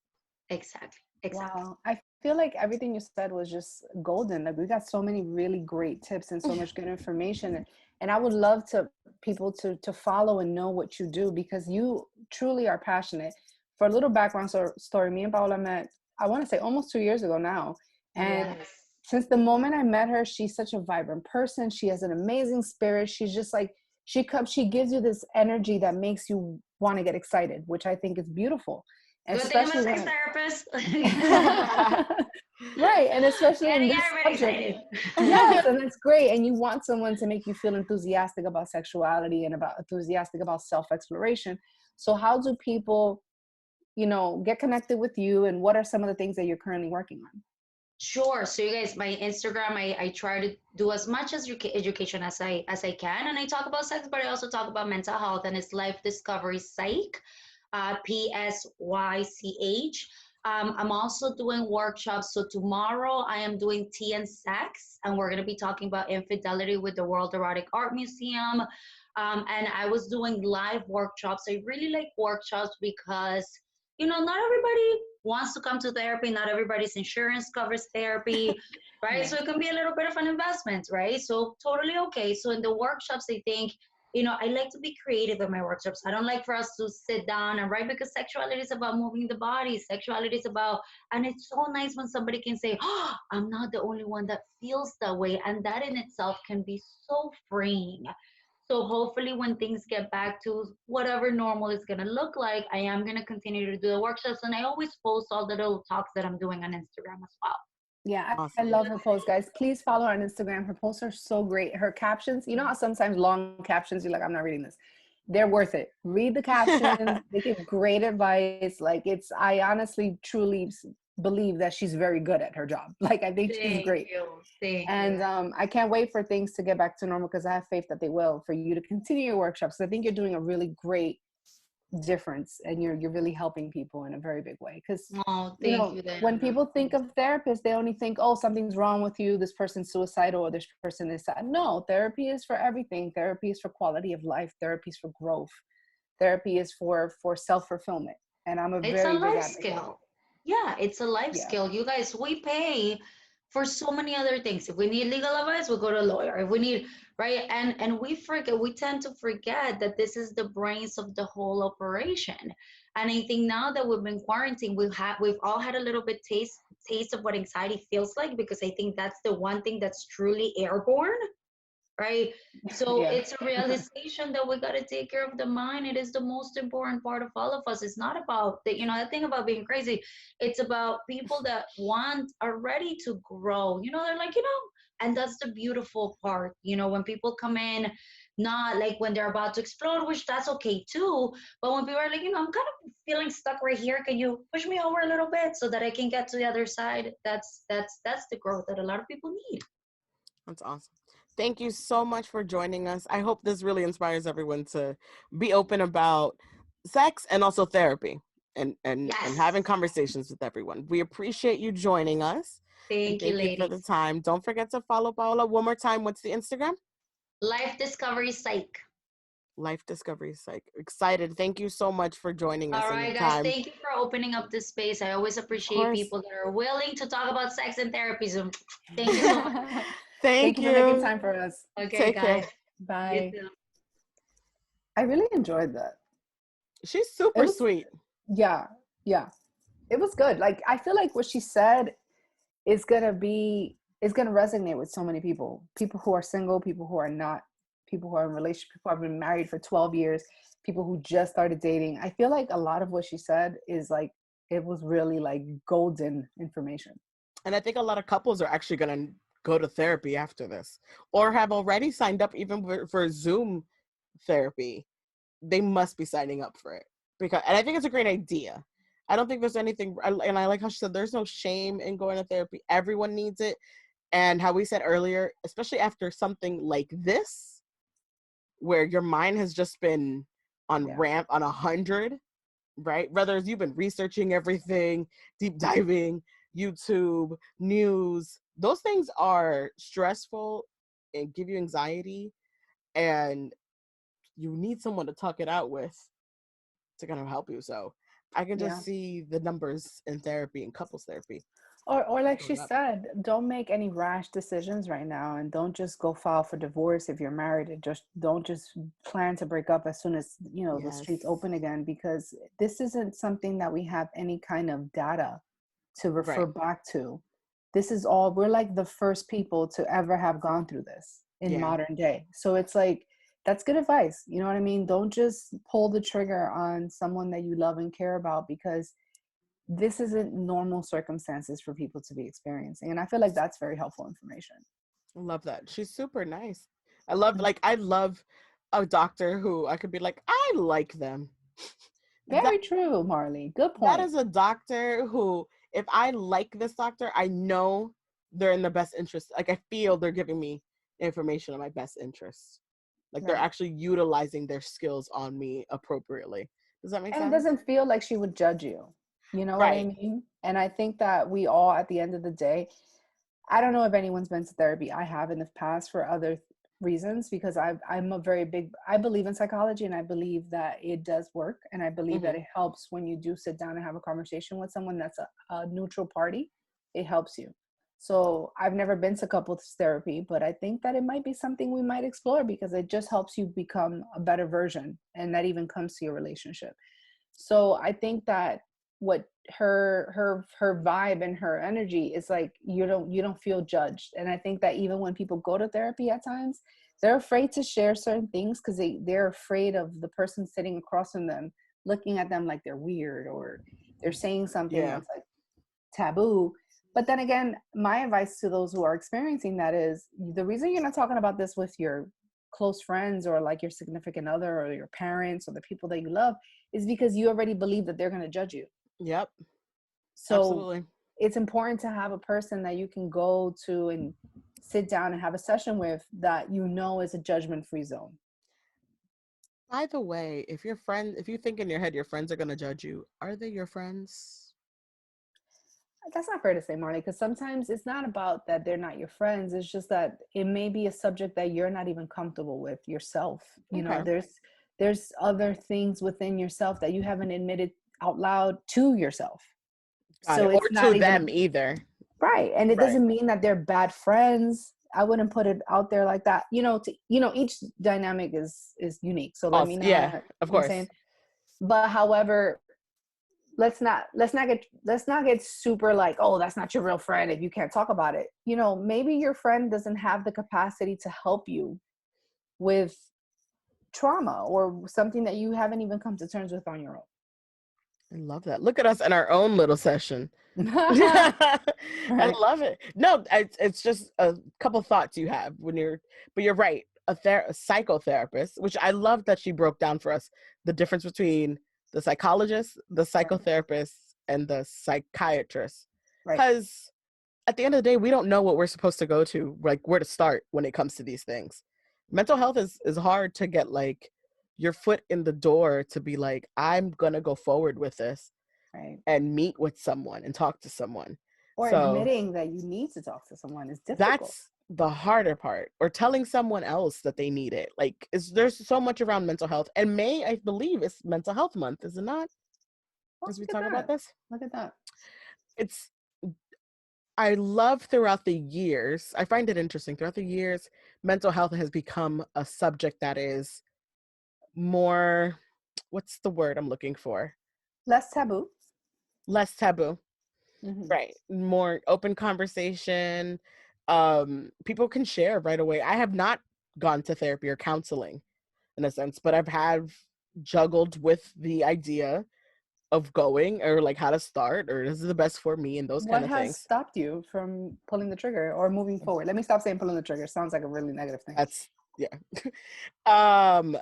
Speaker 3: Exactly. Exactly.
Speaker 1: Wow. I feel like everything you said was just golden. Like we got so many really great tips and so much good information. And I would love to people to follow and know what you do because you truly are passionate. For a little background story, me and Paola met, I want to say almost 2 years ago now. And
Speaker 3: Yes.
Speaker 1: since the moment I met her, she's such a vibrant person. She has an amazing spirit. She's just like, she gives you this energy that makes you want to get excited, which I think is beautiful.
Speaker 3: Good thing I'm a
Speaker 1: Especially
Speaker 3: sex
Speaker 1: when
Speaker 3: therapist.
Speaker 1: right, and especially in
Speaker 3: Getting
Speaker 1: this
Speaker 3: everybody
Speaker 1: subject.
Speaker 3: excited.
Speaker 1: Yes, and it's great. And you want someone to make you feel enthusiastic about sexuality and about enthusiastic about self-exploration. So how do people, get connected with you, and what are some of the things that you're currently working on?
Speaker 3: Sure. So you guys, my Instagram, I try to do as much as education as I can, and I talk about sex, but I also talk about mental health, and it's Life Discovery Psych, PSYCH. I'm also doing workshops. So tomorrow I am doing tea and sex, and we're going to be talking about infidelity with the World Erotic Art Museum. And I was doing live workshops. I really like workshops because, not everybody wants to come to therapy. Not everybody's insurance covers therapy, right?
Speaker 1: Yeah.
Speaker 3: So it can be a little bit of an investment, right? So totally okay. So in the workshops, I think I like to be creative in my workshops. I don't like for us to sit down and write because sexuality is about moving the body. Sexuality is about, and it's so nice when somebody can say, oh, I'm not the only one that feels that way. And that in itself can be so freeing. So hopefully when things get back to whatever normal is going to look like, I am going to continue to do the workshops. And I always post all the little talks that I'm doing on Instagram as well.
Speaker 1: Yeah, I
Speaker 2: Awesome.
Speaker 1: love her posts, guys. Please follow her on Instagram. Her posts are so great. Her captions, you know how sometimes long captions, you're like, I'm not reading this. They're worth it. Read the captions. They give great advice. Like I honestly, truly believe that she's very good at her job. Like I think she's
Speaker 3: Thank
Speaker 1: great.
Speaker 3: you. Thank
Speaker 1: And
Speaker 3: you.
Speaker 1: I can't wait for things to get back to normal because I have faith that they will, for you to continue your workshops. I think you're doing a really great difference, and you're really helping people in a very big way, because
Speaker 3: Oh, thank you,
Speaker 1: when
Speaker 3: Diana.
Speaker 1: people think of therapists, they only think, oh, something's wrong with you, this person's suicidal, or this person is sad. No, therapy is for everything. Therapy is for quality of life. Therapy is for growth. Therapy is for self-fulfillment, and I'm a
Speaker 3: It's a
Speaker 1: very big
Speaker 3: life
Speaker 1: advocate of
Speaker 3: skill.
Speaker 1: it.
Speaker 3: Yeah, it's a life
Speaker 1: Yeah.
Speaker 3: skill. You guys, we pay for so many other things. If we need legal advice, we go to a lawyer. If we need, right? And we forget, we tend to forget that this is the brains of the whole operation. And I think now that we've been quarantined, we've all had a little bit taste of what anxiety feels like, because I think that's the one thing that's truly airborne, right? So
Speaker 1: Yeah.
Speaker 3: it's a realization that we got to take care of the mind. It is the most important part of all of us. It's not about the thing about being crazy. It's about people that are ready to grow. They're like, and that's the beautiful part. When people come in, not like when they're about to explode, which that's okay too. But when people are like, I'm kind of feeling stuck right here. Can you push me over a little bit so that I can get to the other side? That's the growth that a lot of people need.
Speaker 2: That's awesome. Thank you so much for joining us. I hope this really inspires everyone to be open about sex and also therapy, and
Speaker 3: Yes.
Speaker 2: having conversations with everyone. We appreciate you joining us. And
Speaker 3: Thank you,
Speaker 2: thank you for the
Speaker 3: ladies.
Speaker 2: time. Don't forget to follow Paola one more time. What's the Instagram?
Speaker 3: Life Discovery Psych.
Speaker 2: Life Discovery Psych. Excited. Thank you so much for joining us
Speaker 3: All
Speaker 2: and your
Speaker 3: right, guys.
Speaker 2: time.
Speaker 3: Thank you for opening up this space. I always
Speaker 2: Of
Speaker 3: appreciate
Speaker 2: course.
Speaker 3: people that are willing to talk about sex and therapy. So thank you so much.
Speaker 1: Thank
Speaker 2: Thank
Speaker 1: you for making
Speaker 2: you.
Speaker 1: time for us.
Speaker 3: Okay,
Speaker 2: Take care.
Speaker 3: guys. You
Speaker 1: Bye.
Speaker 3: too.
Speaker 1: I really enjoyed that.
Speaker 2: She's
Speaker 1: It
Speaker 2: super
Speaker 1: was,
Speaker 2: sweet.
Speaker 1: yeah, yeah. It was good. Like I feel like what she said is gonna resonate with so many people. People who are single, people who are not, people who are in relationships, people who have been married for 12 years, people who just started dating. I feel like a lot of what she said is like, it was really like golden information.
Speaker 2: And I think a lot of couples are actually going to go to therapy after this, or have already signed up even for Zoom therapy. They must be signing up for it, and I think it's a great idea. I don't think there's anything, and I like how she said there's no shame in going to therapy. Everyone needs it. And how we said earlier, especially after something like this, where your mind has just been on
Speaker 1: Yeah.
Speaker 2: ramp on 100, right? Whether you've been researching everything, deep diving, YouTube, news, those things are stressful and give you anxiety, and you need someone to talk it out with to kind of help you. So I can
Speaker 1: Yeah.
Speaker 2: just see the numbers in therapy and couples therapy
Speaker 1: Or like she
Speaker 2: going up.
Speaker 1: said, don't make any rash decisions right now, and don't just go file for divorce if you're married, and just don't just plan to break up as soon as, you know, the streets
Speaker 2: Yes.
Speaker 1: open again, because this isn't something that we have any kind of data to refer
Speaker 2: Right.
Speaker 1: back to. This is all, we're like the first people to ever have gone through this in
Speaker 2: Yeah.
Speaker 1: modern day. So it's like, that's good advice. You know what I mean? Don't just pull the trigger on someone that you love and care about, because this isn't normal circumstances for people to be experiencing. And I feel like that's very helpful information.
Speaker 2: I love that. She's super nice. I love a doctor who I could be like, I like them. That
Speaker 1: Very true, Marley. Good
Speaker 2: that
Speaker 1: point.
Speaker 2: is a doctor who, if I like this doctor, I know they're in the best interest. Like, I feel they're giving me information in my best interest. Like, they're
Speaker 1: Right.
Speaker 2: actually utilizing their skills on me appropriately. Does that make
Speaker 1: And it
Speaker 2: sense?
Speaker 1: doesn't feel like she would judge you. You know what I
Speaker 2: Right.
Speaker 1: mean? And I think that we all, at the end of the day, I don't know if anyone's been to therapy. I have in the past for other reasons, because I'm a very big, I believe in psychology, and I believe that it does work. And I believe that
Speaker 2: Hmm.
Speaker 1: it helps when you do sit down and have a conversation with someone that's a neutral party. It helps you. So I've never been to couples therapy, but I think that it might be something we might explore, because it just helps you become a better version. And that even comes to your relationship. So I think that what her vibe and her energy is like, you don't feel judged. And I think that even when people go to therapy at times, they're afraid to share certain things, because they're afraid of the person sitting across from them looking at them like they're weird, or they're saying something
Speaker 2: Yeah.
Speaker 1: that's like taboo. But then again, my advice to those who are experiencing that is, the reason you're not talking about this with your close friends, or like your significant other, or your parents, or the people that you love, is because you already believe that they're going to judge you.
Speaker 2: Yep.
Speaker 1: So
Speaker 2: Absolutely.
Speaker 1: it's important to have a person that you can go to and sit down and have a session with, that you know is a judgment-free zone.
Speaker 2: By the way, if you think in your head your friends are going to judge you, are they your friends?
Speaker 1: That's not fair to say, Marley, because sometimes it's not about that they're not your friends. It's just that it may be a subject that you're not even comfortable with yourself. You know,
Speaker 2: Okay.
Speaker 1: there's other things within yourself that you haven't admitted out loud to yourself.
Speaker 2: Got
Speaker 1: So
Speaker 2: it. Or
Speaker 1: it's
Speaker 2: to
Speaker 1: not even
Speaker 2: them either.
Speaker 1: right. And it
Speaker 2: Right.
Speaker 1: doesn't mean that they're bad friends. I wouldn't put it out there like that. Each dynamic is unique. So let me
Speaker 2: Also,
Speaker 1: not,
Speaker 2: yeah,
Speaker 1: you know
Speaker 2: of
Speaker 1: what I'm saying?
Speaker 2: course.
Speaker 1: But however, let's not get super like, oh, that's not your real friend if you can't talk about it. Maybe your friend doesn't have the capacity to help you with trauma, or something that you haven't even come to terms with on your
Speaker 2: I love that. Look at us in our own little session.
Speaker 1: own.
Speaker 2: I
Speaker 1: Right.
Speaker 2: love it. No, it's just a couple thoughts you have but you're right. A psychotherapist, which I love that she broke down for us the difference between the psychologist, the
Speaker 1: Right.
Speaker 2: psychotherapist, and the psychiatrist.
Speaker 1: Right.
Speaker 2: Because at the end of the day, we don't know what we're supposed to go to, like where to start when it comes to these things. Mental health is hard to get like your foot in the door to be like, I'm gonna go forward with this
Speaker 1: Right.
Speaker 2: and meet with someone and talk to someone.
Speaker 1: Or
Speaker 2: So
Speaker 1: admitting that you need to talk to someone is difficult.
Speaker 2: that's the harder part, or telling someone else that they need it. Like, there's so much around mental health, and May, I believe, is Mental Health Month, is it not?
Speaker 1: Oh,
Speaker 2: As we
Speaker 1: look at
Speaker 2: talk about
Speaker 1: that.
Speaker 2: this,
Speaker 1: Look at that.
Speaker 2: it's I love throughout the years. I find it interesting throughout the years. Mental health has become a subject that is more. What's the word I'm looking for?
Speaker 1: Less taboo.
Speaker 2: Less taboo.
Speaker 1: Hmm.
Speaker 2: Right. More open conversation. People can share right away. I have not gone to therapy or counseling in a sense, but I've had juggled with the idea of going, or like how to start, or this is the best for me, and those
Speaker 1: What
Speaker 2: kind of
Speaker 1: has
Speaker 2: things.
Speaker 1: stopped you from pulling the trigger or moving forward? Let me stop saying pulling the trigger. Sounds like a really negative thing.
Speaker 2: That's yeah. um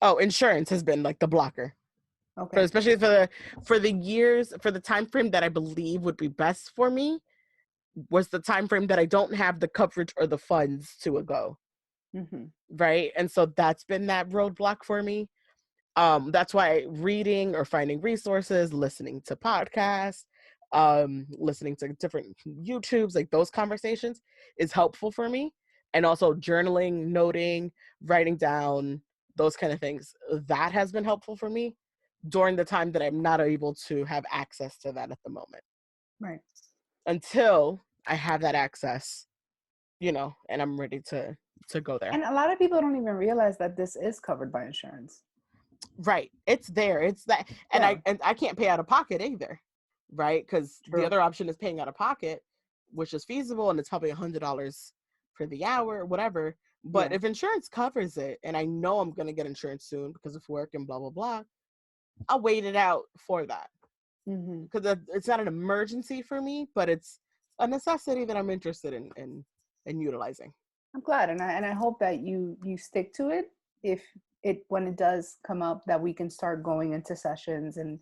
Speaker 2: oh, insurance has been like the blocker. For
Speaker 1: Okay.
Speaker 2: especially for the years, for the time frame that I believe would be best for me, was the time frame that I don't have the coverage or the funds to go.
Speaker 1: Hmm.
Speaker 2: Right. And so that's been that roadblock for me. That's why reading or finding resources, listening to podcasts, listening to different YouTubes, like those conversations is helpful for me. And also journaling, noting, writing down, those kind of things, that has been helpful for me during the time that I'm not able to have access to that at the moment.
Speaker 1: Right.
Speaker 2: Until I have that access, you know, and I'm ready to go there.
Speaker 1: And a lot of people don't even realize that this is covered by insurance.
Speaker 2: Right. It's there. It's that. And
Speaker 1: Yeah.
Speaker 2: I can't pay out of pocket either. Right. Because the
Speaker 1: True.
Speaker 2: other option is paying out of pocket, which is feasible, and it's probably $100 for the hour or whatever. But
Speaker 1: Yeah.
Speaker 2: if insurance covers it, and I know I'm going to get insurance soon because of work and blah, blah, blah, I'll wait it out for that. Because it's not an emergency for me, but it's a necessity that I'm interested in utilizing.
Speaker 1: I'm glad, and I hope that you stick to it. If when it does come up, that we can start going into sessions and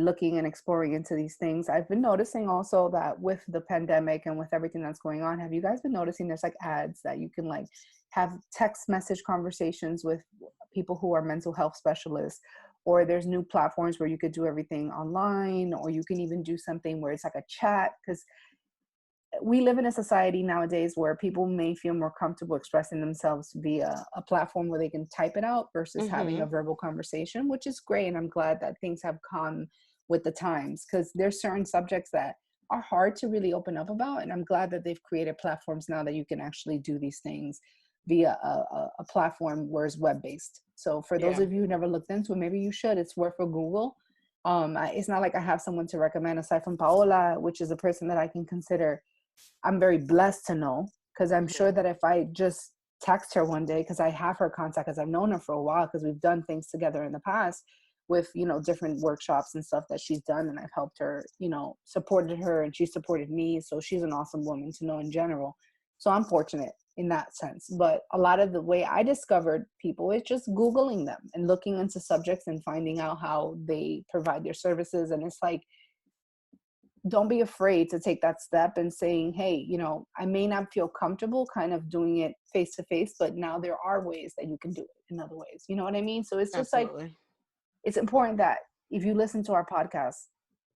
Speaker 1: looking and exploring into these things. I've been noticing also that with the pandemic and with everything that's going on, have you guys been noticing there's like ads that you can like have text message conversations with people who are mental health specialists, or there's new platforms where you could do everything online, or you can even do something where it's like a chat, because we live in a society nowadays where people may feel more comfortable expressing themselves via a platform where they can type it out versus having a verbal conversation, which is great. And I'm glad that things have come with the times, because there's certain subjects that are hard to really open up about. And I'm glad that they've created platforms now that you can actually do these things via a platform where it's web-based. So for those of you who never looked into it, maybe you should. It's worth a Google. It's not like I have someone to recommend aside from Paola, which is a person that I can consider I'm very blessed to know, because I'm sure that if I just text her one day, because I have her contact, because I've known her for a while, because we've done things together in the past with, you know, different workshops and stuff that she's done, and I've helped her, you know, supported her, and she supported me. So she's an awesome woman to know in general. So I'm fortunate in that sense. But a lot of the way I discovered people is just Googling them and looking into subjects and finding out how they provide their services. And it's like, don't be afraid to take that step and saying, hey, you know, I may not feel comfortable kind of doing it face to face, but now there are ways that you can do it in other ways. You know what I mean? So it's just like, it's important that if you listen to our podcast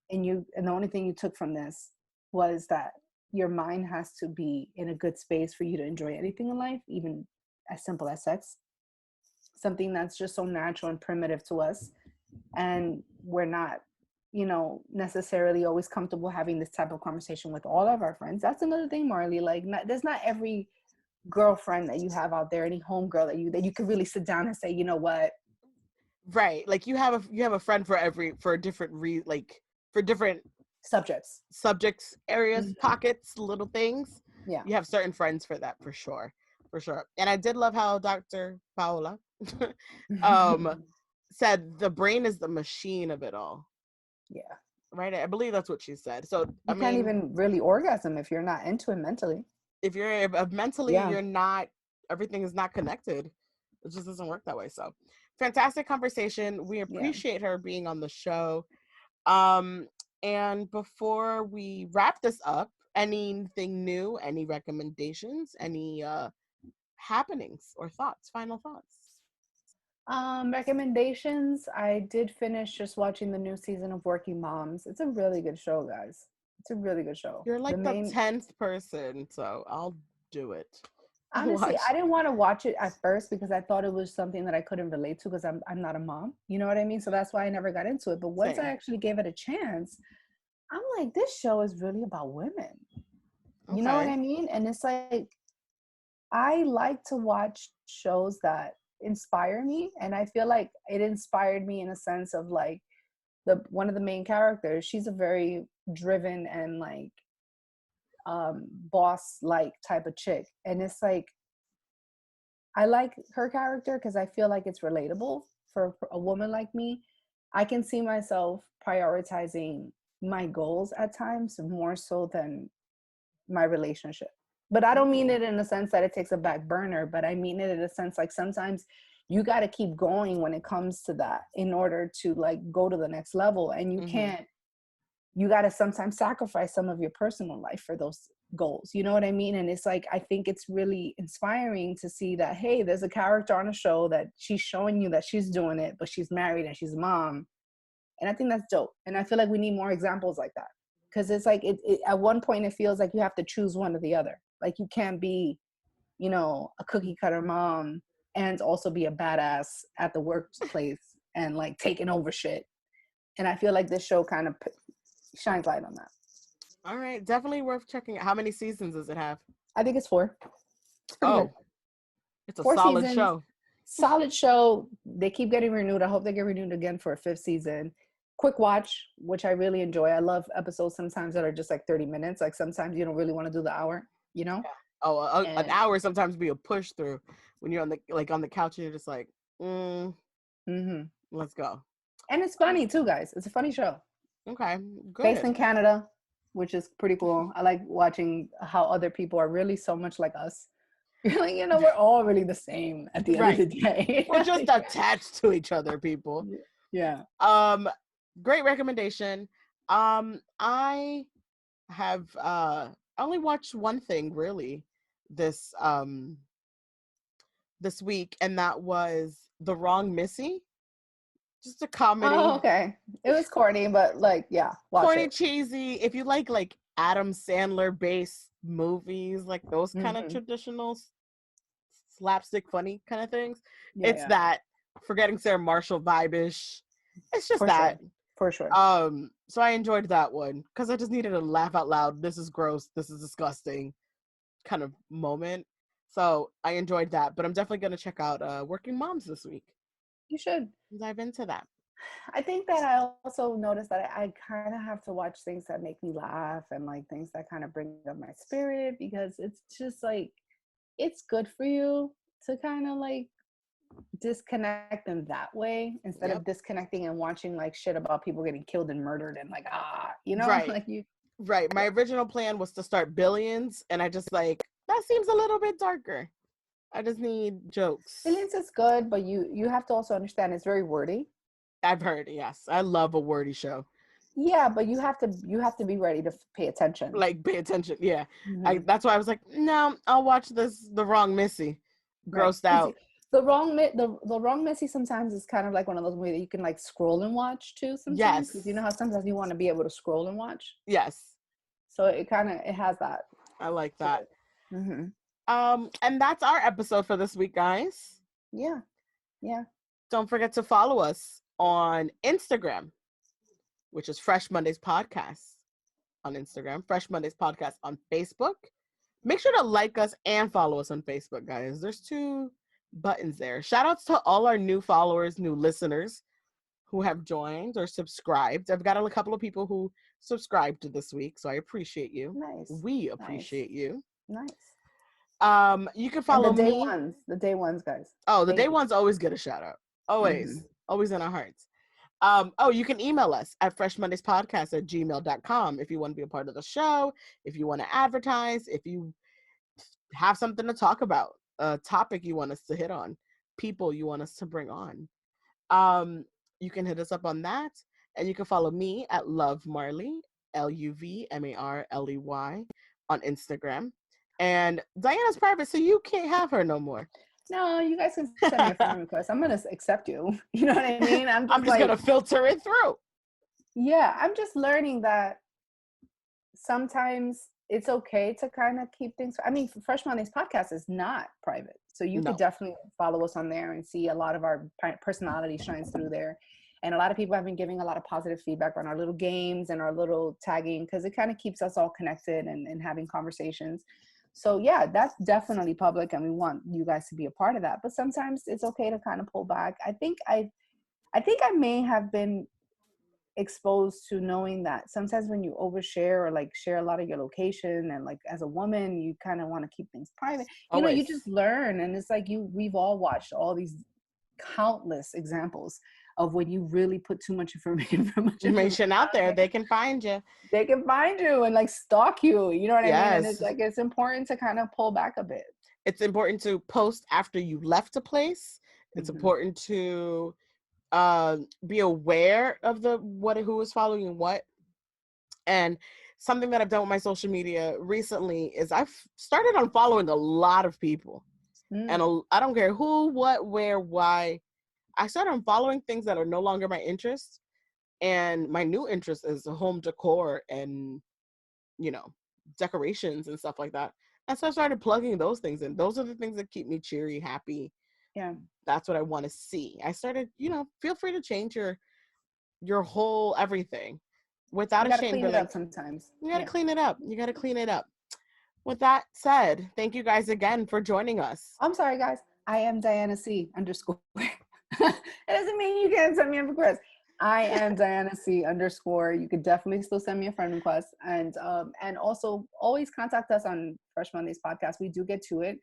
Speaker 1: and the only thing you took from this was that your mind has to be in a good space for you to enjoy anything in life, even as simple as sex, something that's just so natural and primitive to us. And we're not, you know, necessarily always comfortable having this type of conversation with all of our friends. That's another thing, Marley. Like, there's not every girlfriend that you have out there, any homegirl that you could really sit down and say, you know what?
Speaker 2: Right. Like you have a friend for different subjects, areas, pockets, little things.
Speaker 1: Yeah.
Speaker 2: You have certain friends for that, for sure. For sure. And I did love how Dr. Paola said the brain is the machine of it all.
Speaker 1: Yeah.
Speaker 2: Right. I believe that's what she said. So
Speaker 1: you can't even really orgasm if you're not into it mentally.
Speaker 2: If you're mentally, you're not, everything is not connected. It just doesn't work that way. So fantastic conversation. We appreciate her being on the show. And before we wrap this up, anything new, any recommendations, any happenings or thoughts, final thoughts?
Speaker 1: Recommendations. I did finish just watching the new season of Working Moms. It's a really good show, guys. It's a really good show.
Speaker 2: You're like the 10th person, so I'll do it.
Speaker 1: Honestly, I didn't want to watch it at first because I thought it was something that I couldn't relate to because I'm not a mom. You know what I mean? So that's why I never got into it. But once I actually gave it a chance, I'm like, this show is really about women. You know what I mean? And it's like, I like to watch shows that inspire me, and I feel like it inspired me in a sense of like one of the main characters. She's a very driven and like boss like type of chick, and it's like I like her character because I feel like it's relatable for a woman like me. I can see myself prioritizing my goals at times more so than my relationship. But I don't mean it in a sense that it takes a back burner, but I mean it in a sense like sometimes you got to keep going when it comes to that in order to like go to the next level. And you can't, you got to sometimes sacrifice some of your personal life for those goals. You know what I mean? And it's like, I think it's really inspiring to see that, hey, there's a character on a show that she's showing you that she's doing it, but she's married and she's a mom. And I think that's dope. And I feel like we need more examples like that. because it's like it at one point it feels like you have to choose one or the other. Like you can't be, you know, a cookie cutter mom and also be a badass at the workplace and like taking over shit. And I feel like this show kind of shines light on that.
Speaker 2: All right, definitely worth checking. How many seasons does it have?
Speaker 1: I think it's 4. It's pretty good.
Speaker 2: It's a
Speaker 1: 4
Speaker 2: solid
Speaker 1: seasons,
Speaker 2: show.
Speaker 1: Solid show. They keep getting renewed. I hope they get renewed again for a 5th season. Quick watch, which I really enjoy. I love episodes sometimes that are just like 30 minutes. Like sometimes you don't really want to do the hour, you know?
Speaker 2: Yeah. Oh, an hour sometimes be a push through when you're on the couch and you're just like, let's go.
Speaker 1: And it's funny too, guys. It's a funny show.
Speaker 2: Okay, good.
Speaker 1: Based in Canada, which is pretty cool. I like watching how other people are really so much like us. You're like, you know, we're all really the same at the end of the day.
Speaker 2: We're just attached to each other, people.
Speaker 1: Yeah.
Speaker 2: Great recommendation. I have only watched one thing really this week, and that was The Wrong Missy. Just a comedy.
Speaker 1: Oh, okay. It was corny, but like, yeah,
Speaker 2: corny, cheesy. If you like Adam Sandler based movies, like those kind of traditional slapstick funny kind of things, it's that. Forgetting Sarah Marshall vibe-ish. It's just that.
Speaker 1: For sure.
Speaker 2: So I enjoyed that one because I just needed a laugh out loud. This is gross. This is disgusting kind of moment. So I enjoyed that, but I'm definitely going to check out Working Moms this week.
Speaker 1: You should
Speaker 2: dive into that.
Speaker 1: I think that I also noticed that I kind of have to watch things that make me laugh and like things that kind of bring up my spirit, because it's just like, it's good for you to kind of like disconnect in that way instead of disconnecting and watching like shit about people getting killed and murdered and like, you know,
Speaker 2: right.
Speaker 1: like you.
Speaker 2: Right. My original plan was to start Billions, and I just like, that seems a little bit darker. I just need jokes.
Speaker 1: Billions is good, but you have to also understand it's very wordy.
Speaker 2: I've heard, yes. I love a wordy show.
Speaker 1: Yeah, but you have to be ready to pay attention.
Speaker 2: Like pay attention, yeah. That's why I was like, no, I'll watch this. The Wrong Missy. Grossed out.
Speaker 1: The Wrong Missy sometimes is kind of like one of those movies that you can like scroll and watch too. Sometimes,
Speaker 2: yes.
Speaker 1: Because you know how sometimes you want to be able to scroll and watch.
Speaker 2: Yes.
Speaker 1: So it has that.
Speaker 2: I like that. And that's our episode for this week, guys.
Speaker 1: Yeah.
Speaker 2: Don't forget to follow us on Instagram, which is Fresh Mondays Podcast on Instagram, Fresh Mondays Podcast on Facebook. Make sure to like us and follow us on Facebook, guys. There's 2 buttons there. Shout outs to all our new followers, new listeners who have joined or subscribed. I've got a couple of people who subscribed this week, so I appreciate you.
Speaker 1: Nice.
Speaker 2: We appreciate you.
Speaker 1: Nice.
Speaker 2: You can follow
Speaker 1: the day ones, guys.
Speaker 2: Oh, the day ones always get a shout out. Always. Always in our hearts. You can email us at freshmondayspodcast@gmail.com if you want to be a part of the show, if you want to advertise, if you have something to talk about, a topic you want us to hit on, people you want us to bring on. You can hit us up on that, and you can follow me at Love Marley, LUVMARLEY on Instagram. And Diana's private, so you can't have her no more.
Speaker 1: No, you guys can send me a friend request. I'm gonna accept you. You know what I mean? I'm just
Speaker 2: like, gonna filter it through.
Speaker 1: Yeah, I'm just learning that sometimes it's okay to kind of keep things. I mean, Fresh Mondays Podcast is not private, so you could definitely follow us on there and see a lot of our personality shines through there. And a lot of people have been giving a lot of positive feedback on our little games and our little tagging, because it kind of keeps us all connected and having conversations. So yeah, that's definitely public, and we want you guys to be a part of that. But sometimes it's okay to kind of pull back. I think I may have been exposed to knowing that sometimes when you overshare or like share a lot of your location, and like as a woman, you kind of want to keep things private. You know, you just learn, and it's like we've all watched all these countless examples of when you really put too much information
Speaker 2: out there, they can find you.
Speaker 1: They can find you and like stalk you. You know what I mean? And it's like, it's important to kind of pull back a bit.
Speaker 2: It's important to post after you left a place. It's important to be aware of who is following what. And something that I've done with my social media recently is I've started unfollowing a lot of people. And I don't care who, what, where, why. I started following things that are no longer my interest, and my new interest is home decor and decorations and stuff like that. And so I started plugging those things in. Those are the things that keep me cheery, happy.
Speaker 1: Yeah.
Speaker 2: That's what I want to see. I started, feel free to change your whole everything without
Speaker 1: You
Speaker 2: a
Speaker 1: gotta
Speaker 2: shame.
Speaker 1: clean it up sometimes.
Speaker 2: You gotta clean it up. You gotta clean it up. With that said, thank you guys again for joining us.
Speaker 1: I'm sorry, guys. I am Diana C _ It doesn't mean you can't send me a request. I am Diana C _ You could definitely still send me a friend request. And also always contact us on Fresh Mondays podcast. We do get to it.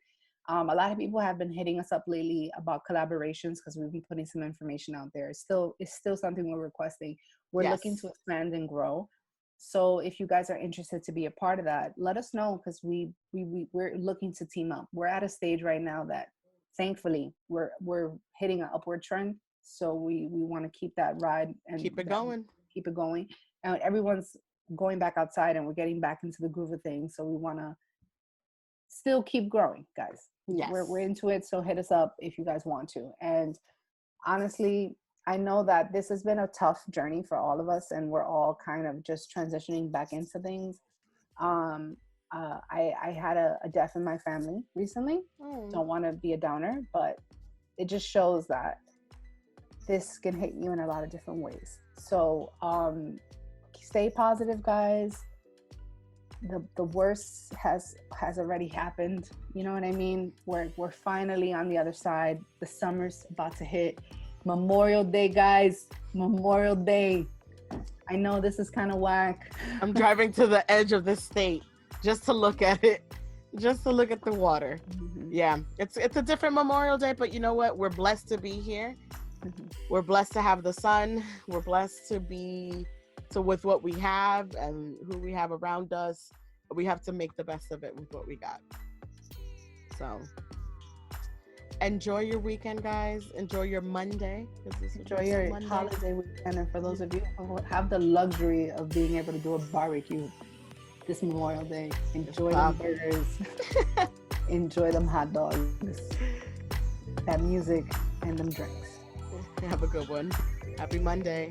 Speaker 1: A lot of people have been hitting us up lately about collaborations because we've been putting some information out there. It's still something we're requesting. We're looking to expand and grow. So if you guys are interested to be a part of that, let us know, because we're looking to team up. We're at a stage right now that thankfully we're hitting an upward trend. So we want to keep that ride and
Speaker 2: keep it going.
Speaker 1: And everyone's going back outside and we're getting back into the groove of things. So we want to still keep growing, guys.
Speaker 2: Yes.
Speaker 1: We're into it. So hit us up if you guys want to. And honestly, I know that this has been a tough journey for all of us, and we're all kind of just transitioning back into things. I had a death in my family recently. Don't want to be a downer, but it just shows that this can hit you in a lot of different ways. So stay positive, guys. The worst has already happened. You know what I mean? We're finally on the other side. The summer's about to hit. Memorial Day, guys. Memorial Day. I know this is kind of whack.
Speaker 2: I'm driving to the edge of the state just to look at it, just to look at the water. Mm-hmm. Yeah, it's a different Memorial Day, but you know what? We're blessed to be here. Mm-hmm. We're blessed to have the sun. We're blessed to be with what we have and who we have around us. We have to make the best of it with what we got. So enjoy your weekend, guys. Enjoy your Monday.
Speaker 1: Enjoy your Monday. Holiday weekend. And for those of you who have the luxury of being able to do a barbecue this Memorial Day, enjoy them burgers. Enjoy them hot dogs. That music and them drinks.
Speaker 2: Have a good one. Happy Monday.